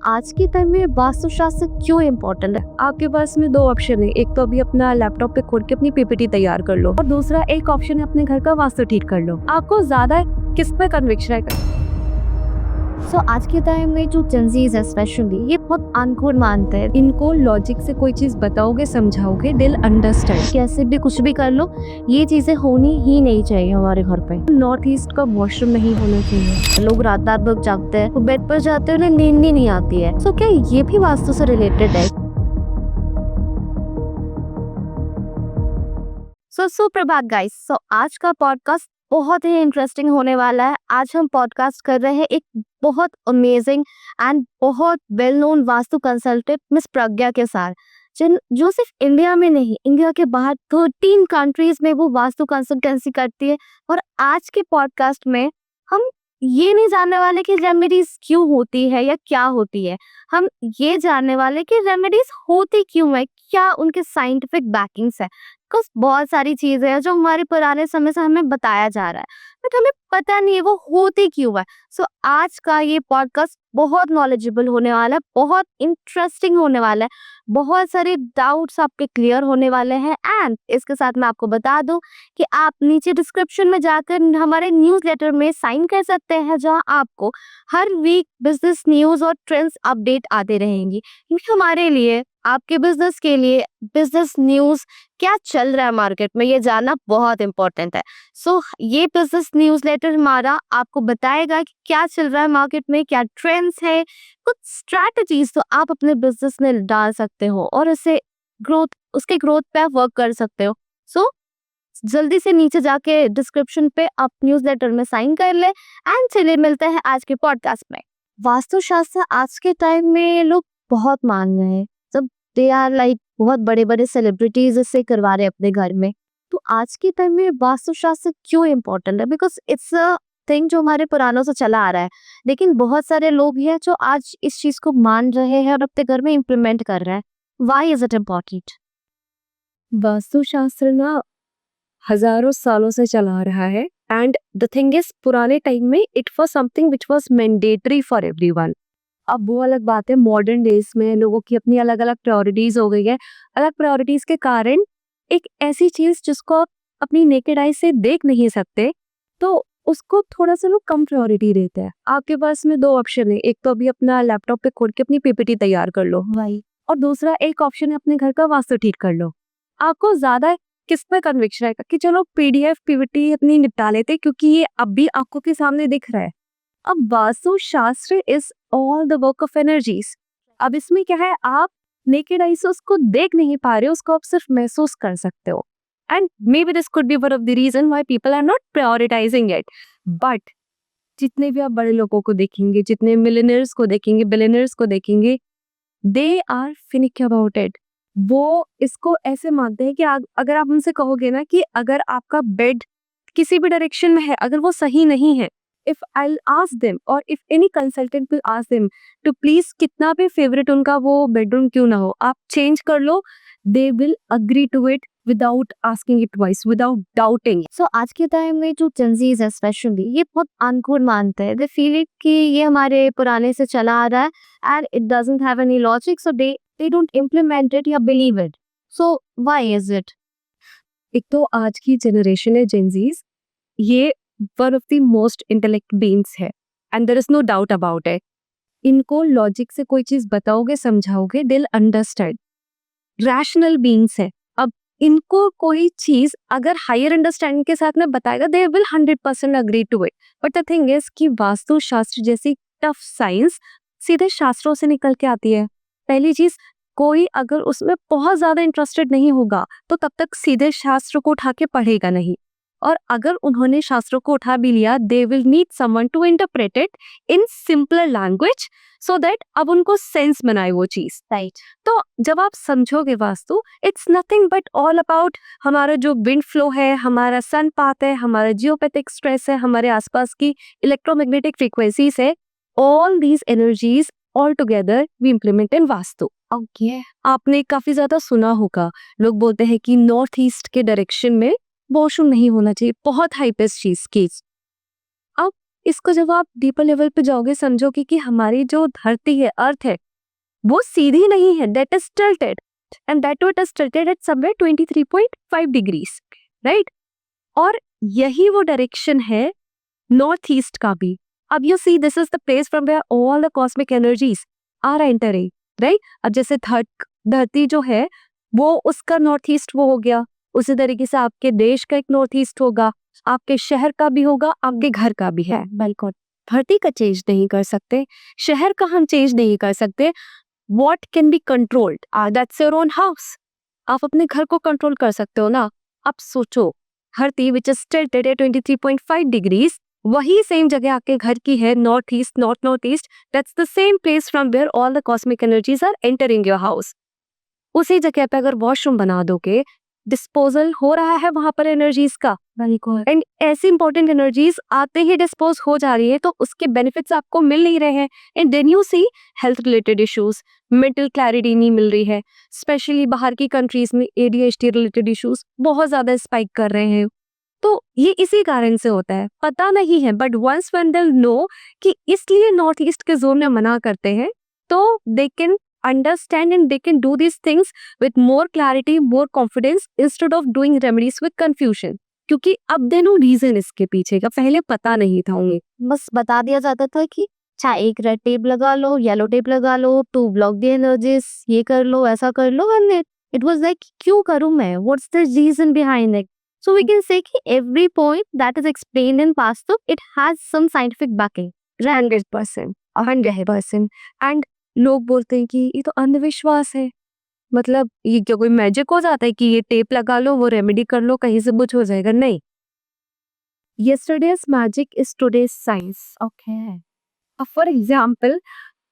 आज के टाइम में वास्तुशास्त्र क्यों इम्पोर्टेंट है? आपके पास में दो ऑप्शन है। एक तो अभी अपना लैपटॉप पे खोल के अपनी पीपीटी तैयार कर लो और दूसरा एक ऑप्शन है अपने घर का वास्तु ठीक कर लो। आपको ज्यादा किस पे कन्विक्शन है? आज के टाइम में जो जेंजीज है स्पेशली, ये बहुत अनखुद मानते हैं। इनको लॉजिक से कोई चीज बताओगे, समझाओगे, दिल अंडरस्टैंड। कैसे भी कुछ भी कर लो, ये चीजें होनी ही नहीं चाहिए हमारे घर पे। नॉर्थ ईस्ट का वॉशरूम नहीं होना चाहिए। लोग रात रात भर जागते हैं, वो बेड पर जाते हैं, उन्हें नींद ही नहीं आती है। क्या ये भी वास्तु से रिलेटेड है? सुप्रभात गाइस। आज का पॉडकास्ट बहुत ही इंटरेस्टिंग होने वाला है। आज हम पॉडकास्ट कर रहे हैं एक बहुत अमेजिंग एंड बहुत well known vastu consultant miss Pragya के साथ, जो सिर्फ इंडिया में नहीं, इंडिया के बाहर 13 कंट्रीज में वो वास्तु कंसल्टेंसी करती है। और आज के पॉडकास्ट में हम ये नहीं जानने वाले कि रेमेडीज क्यों होती है या क्या होती है। हम ये जानने वाले कि रेमेडीज होती क्यों है, क्या उनके साइंटिफिक बैकिंग्स है। बिकॉज बहुत सारी चीजें हैं जो हमारे पुराने समय से हमें बताया जा रहा है, बट हमें पता नहीं है वो होती क्यों है। आज का ये पॉडकास्ट बहुत नॉलेजेबल होने वाला है, बहुत इंटरेस्टिंग होने वाला है, बहुत सारे डाउट्स आपके क्लियर होने वाले हैं। एंड इसके साथ मैं आपको बता दूं कि आप नीचे डिस्क्रिप्शन में जाकर हमारे न्यूज़लेटर में साइन कर सकते हैं, जहां आपको हर वीक बिजनेस न्यूज और ट्रेंड्स अपडेट आते रहेंगी। क्योंकि हमारे लिए, आपके बिजनेस के लिए, बिजनेस न्यूज क्या चल रहा है मार्केट में, ये जानना बहुत इंपॉर्टेंट है। ये बिजनेस न्यूज़लेटर हमारा आपको बताएगा कि क्या चल रहा है मार्केट में, क्या ट्रेंड्स है, कुछ स्ट्रैटेजीज तो आप अपने बिजनेस में डाल सकते हो और उसके ग्रोथ पे आप वर्क कर सकते हो। जल्दी से नीचे जाके डिस्क्रिप्शन पे आप न्यूज़लेटर में साइन कर ले। एंड चलिए मिलते हैं आज के पॉडकास्ट में। वास्तुशास्त्र आज के टाइम में लोग बहुत मान रहे हैं। जब दे आर लाइक बहुत बड़े बड़े सेलिब्रिटीज इससे करवा रहे हैं अपने घर में। तो आज के टाइम में वास्तुशास्त्र क्यों इम्पोर्टेंट है? बिकॉज इट्स अ थिंग जो हमारे पुरानों से चला आ रहा है, लेकिन बहुत सारे लोग हैं जो आज इस चीज को मान रहे हैं और अपने घर में इम्प्लीमेंट कर रहे हैं। Why is it important? Vastushastra ना हजारों सालों से चला रहा है। एंड द थिंग इज, पुराने टाइम में it was something which was mandatory for everyone. अब वो अलग बात है, मॉडर्न डेज में लोगों की अपनी अलग अलग प्रायोरिटीज हो गई है। अलग प्रायोरिटीज के कारण एक ऐसी चीज जिसको आप अपनी नेकेड आई से देख नहीं सकते, तो उसको थोड़ा सा लोग कम प्रायोरिटी देते हैं। आपके पास में दो ऑप्शन है। एक तो अभी अपना लैपटॉप पे खोल के अपनी पीपीटी तैयार कर लो, और दूसरा एक ऑप्शन है अपने घर का वास्तु ठीक कर लो। आपको ज्यादा किस पे कन्विक्शन है कि चलो पीडीएफ पीपीटी अपनी निपटा लेते, क्योंकि ये अब भी आंखों के सामने दिख रहा है। अब वास्तु शास्त्र is all the work of energies. अब इसमें क्या है, आप नेकेड आई से उसको देख नहीं पा रहे हो, उसको आप सिर्फ महसूस कर सकते हो। And maybe this could be one of the reason why people are not prioritising it. But जितने भी आप बड़े लोगों को देखेंगे, जितने मिलियनर्स को देखेंगे, बिलियनर्स को देखेंगे, दे आर फिनिक अबाउट इट। वो इसको ऐसे मानते हैं कि अगर आप उनसे कहोगे ना कि अगर आपका बेड किसी भी डायरेक्शन में है, अगर वो सही नहीं है, इफ आई आस्क देम और if any consultant will ask them to please, कितना भी फेवरेट उनका वो बेडरूम क्यों ना हो, आप चेंज कर लो, they will agree to it without asking it twice, without doubting. आज के टाइम में जो जेंजीज है स्पेशली, ये बहुत अनखुद मानते हैं। दे फील कि ये हमारे पुराने से चला आ रहा है and it doesn't have any logic, so they don't implement it या believe it. So why is it? एक तो आज की जनरेशन है जेंजीज, ये one of the most intellect beings है, and there is no doubt about it. इनको logic से कोई चीज बताओगे, समझाओगे, दिल अंडरस्टैंड, रैशनल बीइंग्स है। अब इनको कोई चीज अगर हायर अंडरस्टैंडिंग के साथ में बताएगा, they will 100% agree to it. But the thing is कि वास्तुशास्त्र जैसी टफ साइंस सीधे शास्त्रों से निकल के आती है। पहली चीज, कोई अगर उसमें बहुत ज्यादा इंटरेस्टेड नहीं होगा तो तब तक सीधे शास्त्र को उठा के पढ़ेगा नहीं। और अगर उन्होंने शास्त्रों को उठा भी लिया, they will need someone to interpret it in simpler language, so that अब उनको सेंस बनाए वो चीज। राइट। तो जब आप समझोगे vastu, it's nothing but all about हमारा जो विंड फ्लो है, हमारा सन पाथ है, हमारा जियोपैथिक स्ट्रेस है, हमारे आसपास की इलेक्ट्रोमैग्नेटिक फ्रीक्वेंसीज है, all these energies all together we implement in Vastu. Okay. आपने काफी ज्यादा सुना होगा, लोग बोलते हैं कि नॉर्थ ईस्ट के डायरेक्शन में वॉशरूम नहीं होना चाहिए, बहुत हाई पेस चीज की। अब इसको जब आप डीपर लेवल पे जाओगे समझोगे कि हमारी जो धरती है, अर्थ है, वो सीधी नहीं है, that is tilted, and that it is tilted eight somewhere 23.5 degrees, right? और यही वो डायरेक्शन है नॉर्थ ईस्ट का भी. अब you see this is the place from where all the cosmic energies are entering, right? अब जैसे धरती जो है वो उसका नॉर्थ ईस्ट वो हो गया, उसी तरीके से आपके देश का एक नॉर्थ ईस्ट होगा, आपके शहर का भी होगा, आपके घर का भी है. बिल्कुल धरती का चेंज नहीं कर सकते, शहर का हम चेंज नहीं कर सकते. What can be controlled, that's your own house. आप अपने घर को कंट्रोल कर सकते हो ना. अब सोचो, धरती which is tilted at 23.5 degrees, वही सेम जगह आपके घर की है, north east, north east. That's the same place from where all the cosmic energies are entering your house. उसी जगह पे अगर वॉशरूम बना दोगे, डिस्पोजल हो रहा है वहां पर एनर्जीज का, एंड ऐसी इंपॉर्टेंट एनर्जीज आते ही डिस्पोज हो जा रही है, तो उसके बेनिफिट्स आपको मिल नहीं रहे हैं. And then you see health related issues, mental clarity नहीं मिल रही है. स्पेशली बाहर की कंट्रीज में ADHD रिलेटेड इश्यूज बहुत ज्यादा स्पाइक कर रहे हैं. तो ये इसी कारण से होता है, पता नहीं है, but once when they know कि इसलिए नॉर्थ ईस्ट के जोन में मना करते हैं, तो they can understand and they can do these things with more clarity, more confidence instead of doing remedies with confusion. क्योंकि अब दे नो रीजन इसके पीछे का, पहले पता नहीं था उन्हें. बस बता दिया जाता था कि चाहे एक रेड टेप लगा लो, येलो टेप लगा लो, टू ब्लॉक द एनर्जीज, ये कर लो, ऐसा कर लो, एंड इट वाज लाइक क्यों करूं मैं, what's the reason behind it. So we can say कि every point that is explained in past it has some scientific backing. 100%, 100%. And लोग बोलते हैं कि ये तो अंधविश्वास है, मतलब ये क्या कोई मैजिक हो जाता है कि ये टेप लगा लो, वो रेमेडी कर लो, कहीं से कुछ हो जाएगा? नहीं. Yesterday's magic is today's science. Okay. For example,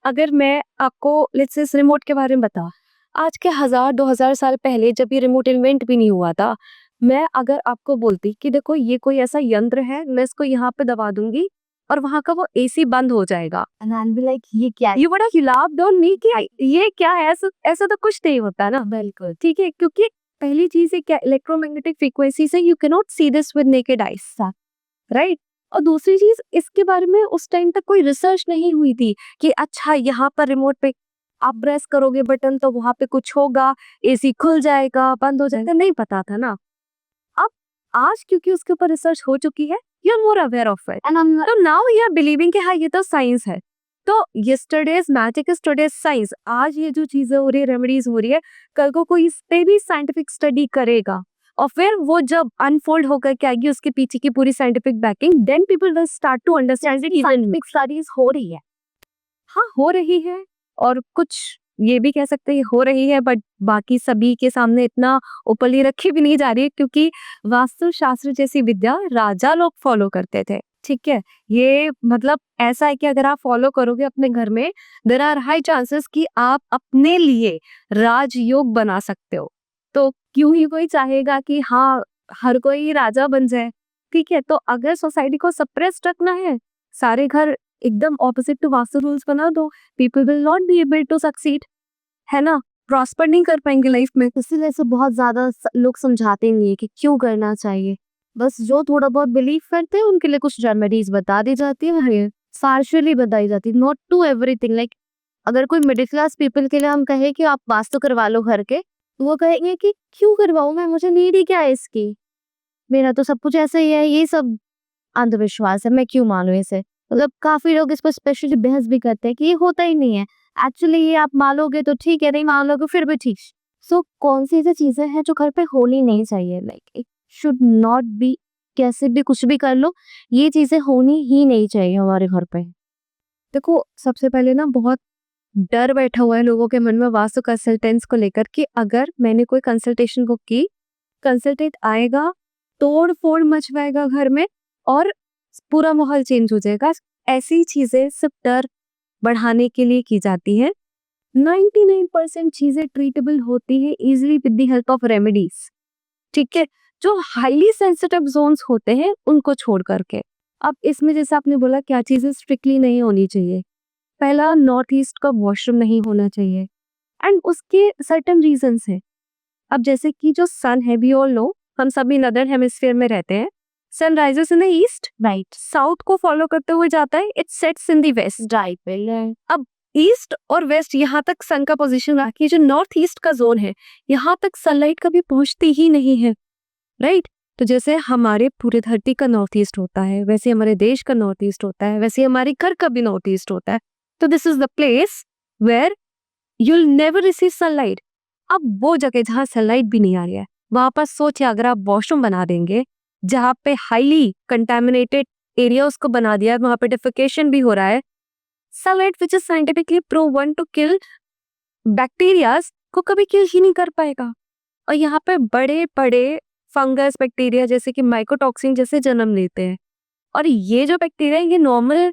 अगर मैं आपको लेट्स से इस रिमोट के बारे में बता, आज के 1000-2000 साल पहले जब ये रिमोट इन्वेंट भी नहीं हुआ था, मैं अगर आपको बोलती कि देखो ये कोई ऐसा यंत्र है, मैं इसको यहाँ पे दबा दूंगी और वहां का वो AC बंद हो जाएगा, and I will be like ये क्या है? You would have laughed on me कि ये क्या है. ऐसा तो कुछ नहीं होता ना. बिल्कुल. ठीक है, क्योंकि पहली चीज है क्या, इलेक्ट्रोमैग्नेटिक फ्रीक्वेंसी से you can not see this with naked eyes, right? और दूसरी चीज, इसके बारे में उस टाइम तक कोई रिसर्च नहीं हुई थी कि अच्छा यहाँ पर रिमोट पे आप प्रेस करोगे बटन तो वहां पे कुछ होगा, AC खुल जाएगा, बंद हो जाएगा, नहीं पता था ना. अब आज क्योंकि उसके ऊपर रिसर्च हो चुकी है, you are more aware of it, तो नाउ यू आर बिलीविंग कि हाँ ये तो साइंस है. तो yesterday's magic is today's science. आज ये जो चीजें हो रही है, रेमेडीज हो रही है, कल को कोई इस पे भी साइंटिफिक स्टडी करेगा और फिर वो जब अनफोल्ड होकर के आएगी उसके पीछे की पूरी scientific backing, then people will start to understand that scientific studies हो रही है. हाँ हो रही है, और कुछ ये भी कह सकते हैं हो रही है, बट बाकी सभी के सामने इतना ओपनली रखी भी नहीं जा रही है, क्योंकि वास्तुशास्त्र जैसी विद्या राजा लोग फॉलो करते थे. ठीक है, ये मतलब ऐसा है कि अगर आप फॉलो करोगे अपने घर में, देयर आर हाई चांसेस कि आप अपने लिए राजयोग बना सकते हो. तो क्यों ही कोई चाहेगा कि हाँ हर कोई राजा बन जाए. ठीक है, तो अगर सोसाइटी को सप्रेस रखना है, सारे घर एकदम ऑपोजिट टू वास्तु रूल्स बना दो, people will not be able to succeed, है ना, प्रॉस्पर नहीं कर पाएंगे लाइफ में. इसीलिए से बहुत ज्यादा लोग समझाते नहीं है कि क्यों करना चाहिए. बस जो थोड़ा बहुत बिलीव करते हैं उनके लिए कुछ रेमेडीज बता दी जाती है, पार्शियली बताई जाती है, नॉट टू एवरीथिंग. लाइक अगर कोई मिडिल क्लास पीपल के लिए हम कहें कि आप वास्तु करवा लो घर के, तो वो कहेंगे कि क्यों करवाऊं मैं, मुझे नीड ही क्या है इसकी, मेरा तो सब कुछ ऐसा ही है, ये सब अंधविश्वास है, मैं क्यों मानूं इसे. मतलब काफी लोग इस पर स्पेशली बहस भी करते हैं कि ये होता ही नहीं है. एक्चुअली ये आप मानोगे तो ठीक है, नहीं मानोगे फिर भी ठीक. सो कौन सी ऐसी चीजें हैं जो घर पे होनी नहीं चाहिए. Like it should not be, कैसे भी कुछ भी कर लो, ये चीजें होनी ही नहीं चाहिए हमारे घर पे. देखो, सबसे पहले ना बहुत डर बैठा हुआ है लोगों के मन में वास्तु कंसल्टेंट्स को लेकर कि अगर मैंने कोई कंसल्टेशन बुक की, कंसल्टेंट आएगा, तोड़ फोड़ मचवाएगा घर में और पूरा माहौल चेंज हो जाएगा. ऐसी चीजें सिर्फ डर बढ़ाने के लिए की जाती है. 99% चीजें ट्रीटेबल होती है easily with the help of remedies. ठीक है, जो हाईली सेंसिटिव जोन्स होते हैं उनको छोड़ करके. अब इसमें जैसे आपने बोला क्या चीजें स्ट्रिक्टली नहीं होनी चाहिए. पहला, नॉर्थ ईस्ट का वॉशरूम नहीं होना चाहिए, एंड उसके सर्टेन रीजंस हैं. अब जैसे कि जो सन है, वी ऑल नो, हम सभी नदर्न हेमिस्फीयर में रहते हैं, sun rises in the east, right south को फॉलो करते हुए जाता है, it sets in the west. Right अब ईस्ट और वेस्ट यहाँ तक सन का पोजीशन रखी, जो नॉर्थ ईस्ट का जोन है यहाँ तक सनलाइट कभी पहुंचती ही नहीं है, राइट। तो जैसे हमारे पूरे धरती का नॉर्थ ईस्ट होता है, वैसे हमारे देश का नॉर्थ ईस्ट होता है, वैसे हमारे घर का भी नॉर्थ ईस्ट होता है। तो this is the place where you'll never receive sunlight। अब वो जगह जहाँ सनलाइट भी नहीं आ रही है, वहां पर सोचिए अगर आप वॉशरूम बना देंगे जहाँ पे हाईली कंटेमिनेटेड एरिया उसको बना दिया है, वहां पे डिफिकेशन भी हो रहा है, sunlight which is scientifically proven to kill bacterias को कभी किल ही नहीं कर पाएगा। और यहाँ पे बड़े बड़े फंगस बैक्टीरिया जैसे कि माइकोटॉक्सिन जैसे जन्म लेते हैं। और ये जो बैक्टीरिया ये नॉर्मल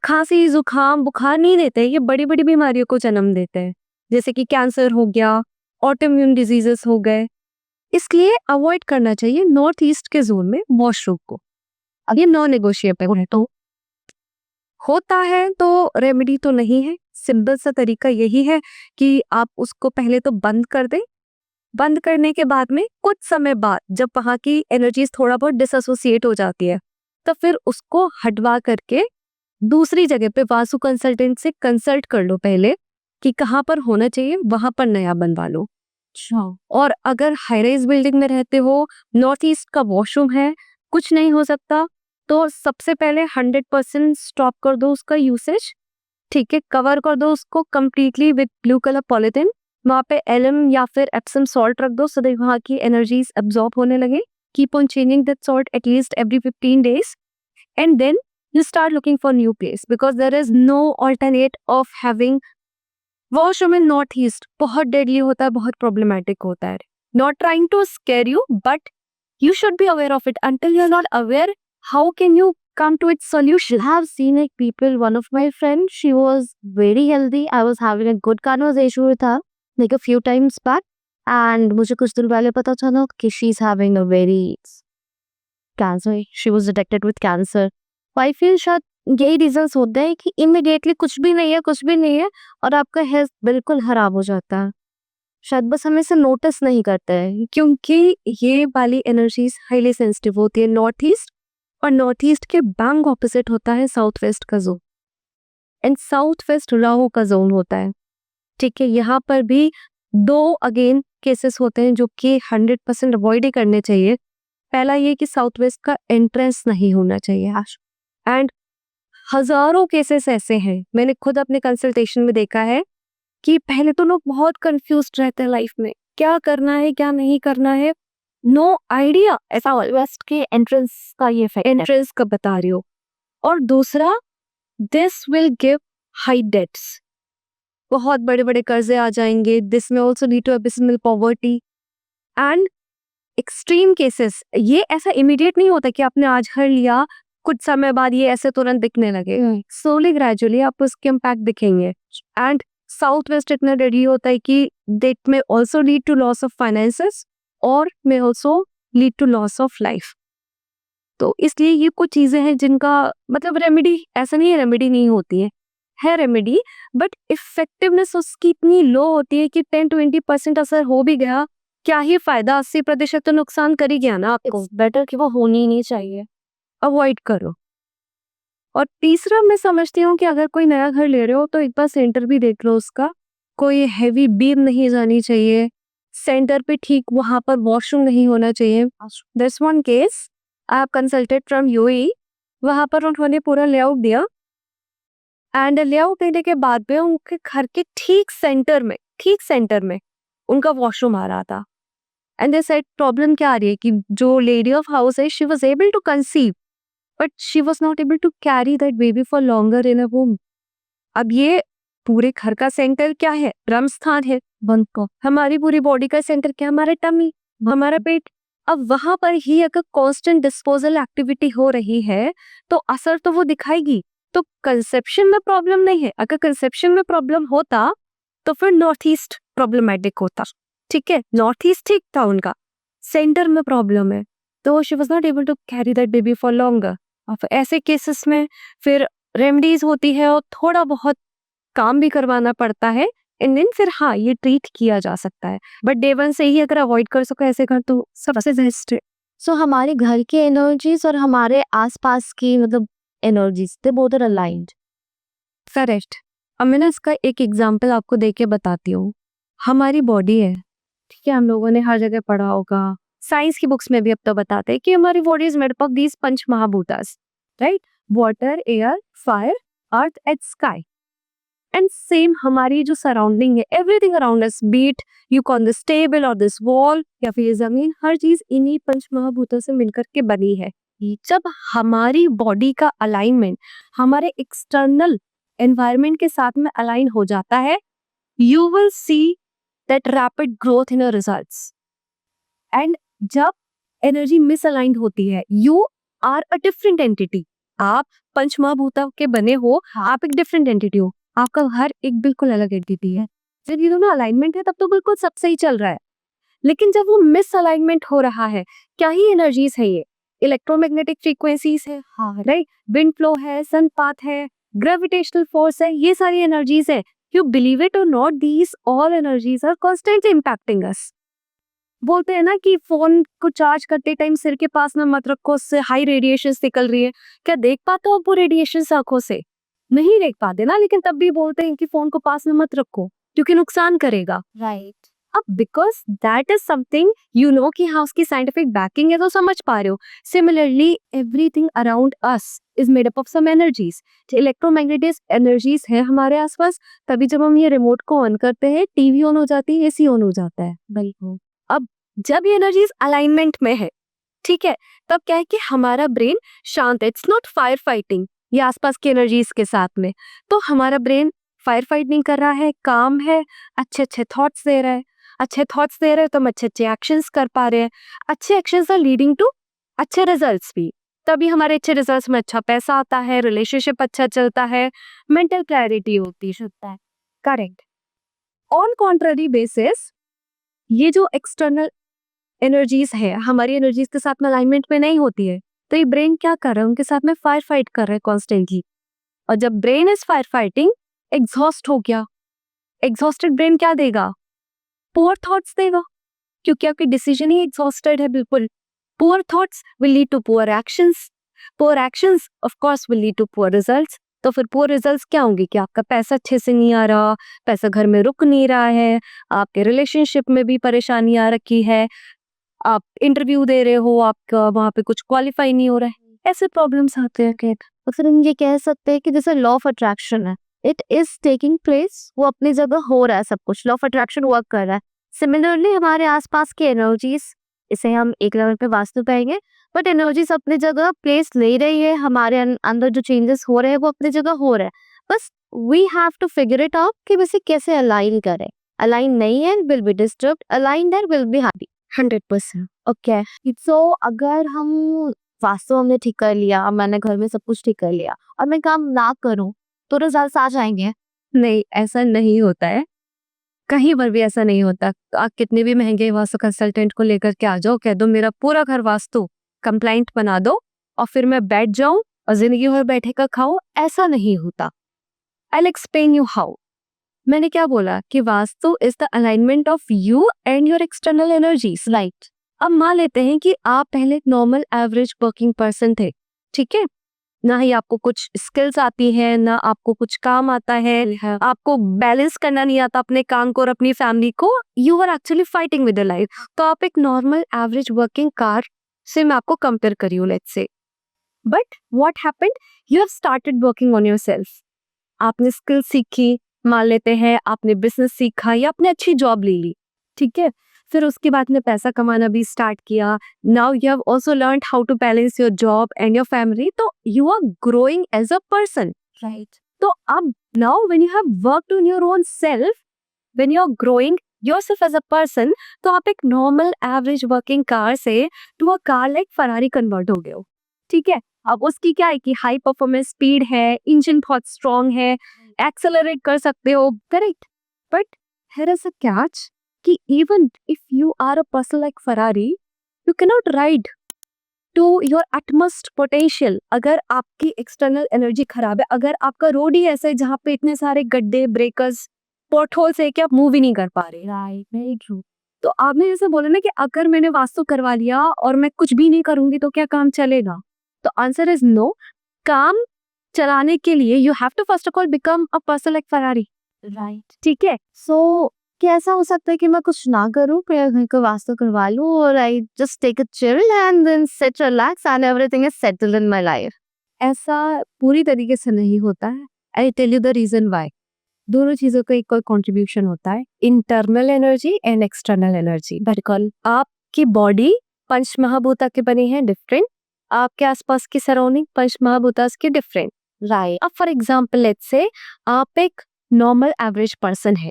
खांसी जुकाम बुखार नहीं देते, ये बड़ी बड़ी बीमारियों को जन्म देते हैं, जैसे कि कैंसर हो गया, ऑटोइम्यून डिजीजेस हो गए। इसलिए अवॉइड करना चाहिए नॉर्थ ईस्ट के जोन में वॉशरूम को। अब ये नॉन नेगोशिएबल है, तो होता है तो रेमेडी तो नहीं है, सिंपल सा तरीका यही है कि आप उसको पहले तो बंद कर दें। बंद करने के बाद में कुछ समय बाद जब वहाँ की एनर्जीज थोड़ा बहुत डिसएसोसिएट हो जाती है, तो फिर उसको हटवा करके दूसरी जगह पे वास्तु कंसल्टेंट से कंसल्ट कर लो पहले कि कहाँ पर होना चाहिए, वहां पर नया बनवा लो। और अगर हाई राइज बिल्डिंग में रहते हो, नॉर्थ ईस्ट का वॉशरूम है, कुछ नहीं हो सकता, तो सबसे पहले 100% स्टॉप कर दो उसका यूसेज, ठीक है। कवर कर दो उसको completely with blue colour polythene, वहां पे एलम या फिर एप्सम सॉल्ट रख दो सो दैट वहां की एनर्जीज एब्जॉर्ब होने लगे। Keep on changing that salt at least every 15 days and then you start looking for new place because there is no alternate of having washroom in northeast। बहुत deadly होता है, बहुत problematic होता है। Not trying to scare you, but you should be aware of it। Until you're not aware, how can you come to its solution? I have seen like people, one of my friends, she was very healthy. I was having a good conversation with her like a few times back, and मुझे कुछ दिन पहले पता चला कि she's having a very cancer. She was detected with cancer. I feel शायद यही reasons होते हैं कि इमिडिएटली कुछ भी नहीं है और आपका हेल्थ बिल्कुल खराब हो जाता है। शायद बस हम इसे नोटिस नहीं करते हैं क्योंकि ये वाली एनर्जीज हाईली सेंसिटिव होती है नॉर्थ ईस्ट, और नॉर्थ ईस्ट के बैंग ऑपोजिट होता है साउथ वेस्ट का zone, and south waste Rahu का जोन होता है, ठीक है। यहाँ पर भी दो अगेन केसेस होते हैं जो कि 100% अवॉइड ही करने चाहिए। पहला ये कि साउथ वेस्ट का एंट्रेंस नहीं होना चाहिए, एंड हजारों केसेस ऐसे हैं, मैंने खुद अपने कंसल्टेशन में देखा है कि पहले तो लोग बहुत कंफ्यूज्ड रहते हैं लाइफ में, क्या करना है क्या नहीं करना है, नो आइडिया। ऐसा वेस्ट के एंट्रेंस का ये एंट्रेंस का बता रही हो। और दूसरा, this will give high debts, बहुत बड़े बड़े कर्जे आ जाएंगे। This may also lead to abysmal poverty and extreme cases. ये ऐसा इमीडिएट नहीं होता कि आपने आज घर लिया कुछ समय बाद ये ऐसे तुरंत दिखने लगे, स्लोली ग्रेजुअली आपको इसके इम्पैक्ट दिखेंगे। एंड साउथ वेस्ट इतना डेडली होता है कि that may also lead to loss of finances और may also lead to loss of life. तो इसलिए ये कुछ चीजें हैं जिनका मतलब रेमेडी ऐसा नहीं है, रेमेडी नहीं होती है रेमेडी, बट इफेक्टिवनेस उसकी इतनी लो होती है कि 10-20% असर हो भी गया, क्या ही फायदा, 80% तो नुकसान कर ही गया ना आपको। बेटर कि वो होनी ही नहीं चाहिए, अवॉइड करो। और तीसरा मैं समझती हूँ कि अगर कोई नया घर ले रहे हो तो एक बार सेंटर भी देख लो उसका, कोई हैवी बीम नहीं जानी चाहिए सेंटर पे, ठीक वहां पर वॉशरूम नहीं होना चाहिए। This one case I have consulted from UAE, वहां पर उन्होंने पूरा लेआउट दिया एंड लेआउट देने के बाद में उनके घर के ठीक सेंटर में उनका वॉशरूम आ रहा था। एंड दे सेड प्रॉब्लम क्या आ रही है कि जो लेडी ऑफ हाउस है she was able to conceive but she was not able to carry that baby for longer in a womb. अब ये पूरे घर का सेंटर क्या है, ब्रह्म स्थान है बंद को, हमारी पूरी बॉडी का सेंटर क्या, हमारा टमी, हमारा पेट। अब वहां पर ही अगर कांस्टेंट डिस्पोजल एक्टिविटी हो रही है तो असर तो वो दिखाएगी। तो कंसेप्शन में प्रॉब्लम नहीं है, अगर कंसेप्शन में प्रॉब्लम होता तो फिर नॉर्थ ईस्ट प्रॉब्लमेटिक होता, ठीक है। नॉर्थ ईस्ट ठीक था उनका, सेंटर में प्रॉब्लम है, तो she was not able to carry that baby for longer. अब ऐसे केसेस में फिर रेमेडीज होती है और थोड़ा बहुत काम भी करवाना पड़ता है, एंड देन फिर हाँ ये ट्रीट किया जा सकता है। बट डे वन से ही अगर अवॉइड कर सको ऐसे घर तो सबसे बेस्ट है। सो हमारे घर की एनर्जीज और हमारे आसपास की मतलब energies they both are aligned. Correct. अब मैं ना इसका एक एग्जांपल आपको दे के बताती हूँ। हमारी बॉडी है, ठीक है, हम लोगों ने हर जगह पढ़ा होगा, साइंस की बुक्स में भी अब तो बताते हैं कि हमारी body is made up of these पंच महाभूतास, right? Water, air, fire, earth and sky. And same हमारी जो सराउंडिंग है, everything around us, be it you कॉन दिस टेबल और दिस वॉल या फिर ये जमीन, हर चीज इन्हीं पंच महाभूतों से मिलकर के बनी है। जब हमारी बॉडी का अलाइनमेंट हमारे एक्सटर्नल एनवायरनमेंट के साथ में अलाइन हो जाता है, you will see that rapid growth in results. And जब एनर्जी मिसअलाइंड होती है, you are a different entity. आप पंच महाभूतों के बने हो, आप एक डिफरेंट एंटिटी हो, आपका हर एक बिल्कुल अलग एंटिटी है। जब ये दोनों अलाइनमेंट है तब तो बिल्कुल सब सही चल रहा है, लेकिन जब वो मिस अलाइनमेंट हो रहा है, क्या ही एनर्जीज है ये? इलेक्ट्रोमैग्नेटिक फ्रीक्वेंसीज है, हाँ राइट, विंड फ्लो है, सनपाथ है, ग्रेविटेशनल फोर्स है, ये सारी एनर्जीज है। यू बिलीव इट और not, these all energies are constantly impacting us. बोलते हैं ना कि फोन को चार्ज करते टाइम सिर के पास में मत रखो, उससे हाई रेडिएशन निकल रही है। क्या देख पाते हो आप वो रेडिएशन आंखों से? नहीं देख पाते ना, लेकिन तब भी बोलते हैं कि फोन को पास में मत रखो क्योंकि नुकसान करेगा। राइट। अब because that is something you know कि हाँ उसकी साइंटिफिक बैकिंग है, तो समझ पा रहे हो। Similarly everything around us is made up of some energies. Electromagnetic energies है हमारे आसपास, तभी जब हम ये रिमोट को ऑन करते हैं, टीवी ऑन हो जाती है, एसी ऑन हो जाता है। बिल्कुल। अब जब ये एनर्जीज अलाइनमेंट में है, ठीक है, तब क्या है कि हमारा ब्रेन शांत है। इट्स नॉट फायर फाइटिंग ये आसपास की एनर्जीज के साथ में। तो हमारा ब्रेन फायर फाइट नहीं कर रहा है, काम है, अच्छे अच्छे थॉट्स दे रहा है। अच्छे थॉट्स दे रहे हैं तो हम अच्छे अच्छे एक्शंस कर पा रहे हैं। अच्छे एक्शंस आर लीडिंग टू अच्छे रिजल्ट्स भी, तभी हमारे अच्छे रिजल्ट्स में अच्छा पैसा आता है, रिलेशनशिप अच्छा चलता है, मेंटल क्लैरिटी होती है। करेक्ट। ऑन कॉन्ट्ररी बेसिस, ये जो एक्सटर्नल एनर्जीज है हमारी एनर्जीज के साथ में अलाइनमेंट में नहीं होती है, तो ये ब्रेन क्या कर रहा है, उनके साथ में फायर फाइट कर रहा है कॉन्स्टेंटली। और जब brain is fire fighting, exhaust हो गया, एग्जॉस्टेड ब्रेन क्या देगा? पुअर थॉट्स देगा, क्योंकि आपके डिसीजन ही एग्जॉस्टेड है बिल्कुल। Poor thoughts will lead to poor actions, poor actions of course will lead to poor results. तो फिर पुअर रिजल्ट्स क्या होंगे कि आपका पैसा अच्छे से नहीं आ रहा, पैसा घर में रुक नहीं रहा है, आपके रिलेशनशिप में भी परेशानी आ रखी है, आप इंटरव्यू दे रहे हो, आपका वहां पे कुछ क्वालिफाई नहीं हो रहा है, ऐसे प्रॉब्लम्स आते हैं। तो फिर हम ये कह सकते हैं कि जैसे लॉ ऑफ अट्रैक्शन है, इट इज टेकिंग प्लेस, वो अपनी जगह हो रहा है, सब कुछ लॉ ऑफ अट्रैक्शन वर्क कर रहा है। सिमिलरली हमारे आसपास की एनर्जीज, इसे हम एक लेवल पे वास्तु पाएंगे, बट एनर्जीज अपनी जगह प्लेस ले रही है, हमारे अंदर जो चेंजेस हो रहे हैं वो अपनी जगह हो रहा है। बस we have to figure it out कि वैसे कैसे अलाइन करें। अलाइन नहीं है विल बी डिस्टर्ब्ड, अलाइन है will be happy. 100%। Okay. So अगर हम वास्तु हमने ठीक कर लिया, अब मैंने घर में सब कुछ ठीक कर लिया और मैं काम ना करूं, तो रिजल्ट्स आ जाएंगे? नहीं, ऐसा नहीं होता है, कहीं पर भी ऐसा नहीं होता। आप कितने भी महंगे वास्तु कंसल्टेंट को लेकर के आ जाओ, कह दो मेरा पूरा घर वास्तु कंप्लाइंट बना दो और फिर मैं बैठ जाऊं और जिंदगी भर बैठे का खाओ, ऐसा नहीं होता। I will explain you how. मैंने क्या बोला कि vastu is the alignment of you and your external energies, right? अब मान लेते हैं कि आप पहले एक नॉर्मल एवरेज वर्किंग पर्सन थे, ठीक है, ना ही आपको कुछ स्किल्स आती है, ना आपको कुछ काम आता है, आपको बैलेंस करना नहीं आता अपने काम को और अपनी फैमिली को, you are actually fighting with the life. तो आप एक नॉर्मल एवरेज वर्किंग कार से मैं आपको कंपेयर करी हूँ, let's say. But what happened, you have started working on yourself. आपने स्किल सीखी, मान लेते हैं आपने बिजनेस सीखा या आपने अच्छी जॉब ले ली, ठीक है, फिर उसके बाद में पैसा कमाना भी स्टार्ट किया। Now you have also learned how to balance your job and your family, तो you are growing as a person, right. तो अब now when you have worked on your own self, when you are growing yourself as a person, तो आप एक normal average working car से to a car like Ferrari convert हो गए हो, ठीक है। अब उसकी क्या है कि हाई परफॉर्मेंस स्पीड है, इंजन बहुत स्ट्रॉन्ग है, एक्सेलरेट कर सकते हो, correct. But here is a catch कि even if you are a person like Ferrari, you can not ride to your utmost potential अगर आपकी एक्सटर्नल एनर्जी खराब है, अगर आपका रोड ही ऐसा है जहाँ पे इतने सारे गड्ढे, ब्रेकर्स, पॉटहोल्स है कि आप मूव ही नहीं कर पा रहे। Right, very true. तो आपने जैसे बोला ना कि अगर मैंने वास्तु करवा लिया और मैं कुछ भी नहीं करूंगी तो क्या काम चलेगा? तो आंसर इज नो। काम चलाने के लिए you have to first of all become a person like Ferrari. Right. ठीक है। सो क्या ऐसा हो सकता है कि मैं कुछ ना करूं, मेरे घर को वास्तु करवा लूं और I just take a chill and then sit relax and everything is settled in my life? ऐसा पूरी तरीके से नहीं होता है। I tell you the reason why. दोनों चीजों का इक्वल कंट्रीब्यूशन होता है, internal energy and external energy. बिल्कुल, आपकी बॉडी पंच महाभूता के बनी है डिफरेंट, आपके आसपास की सराउंडिंग पंच महाभूता के डिफरेंट। राइट। अब फॉर एग्जाम्पल लेट्स से आप एक नॉर्मल एवरेज पर्सन है,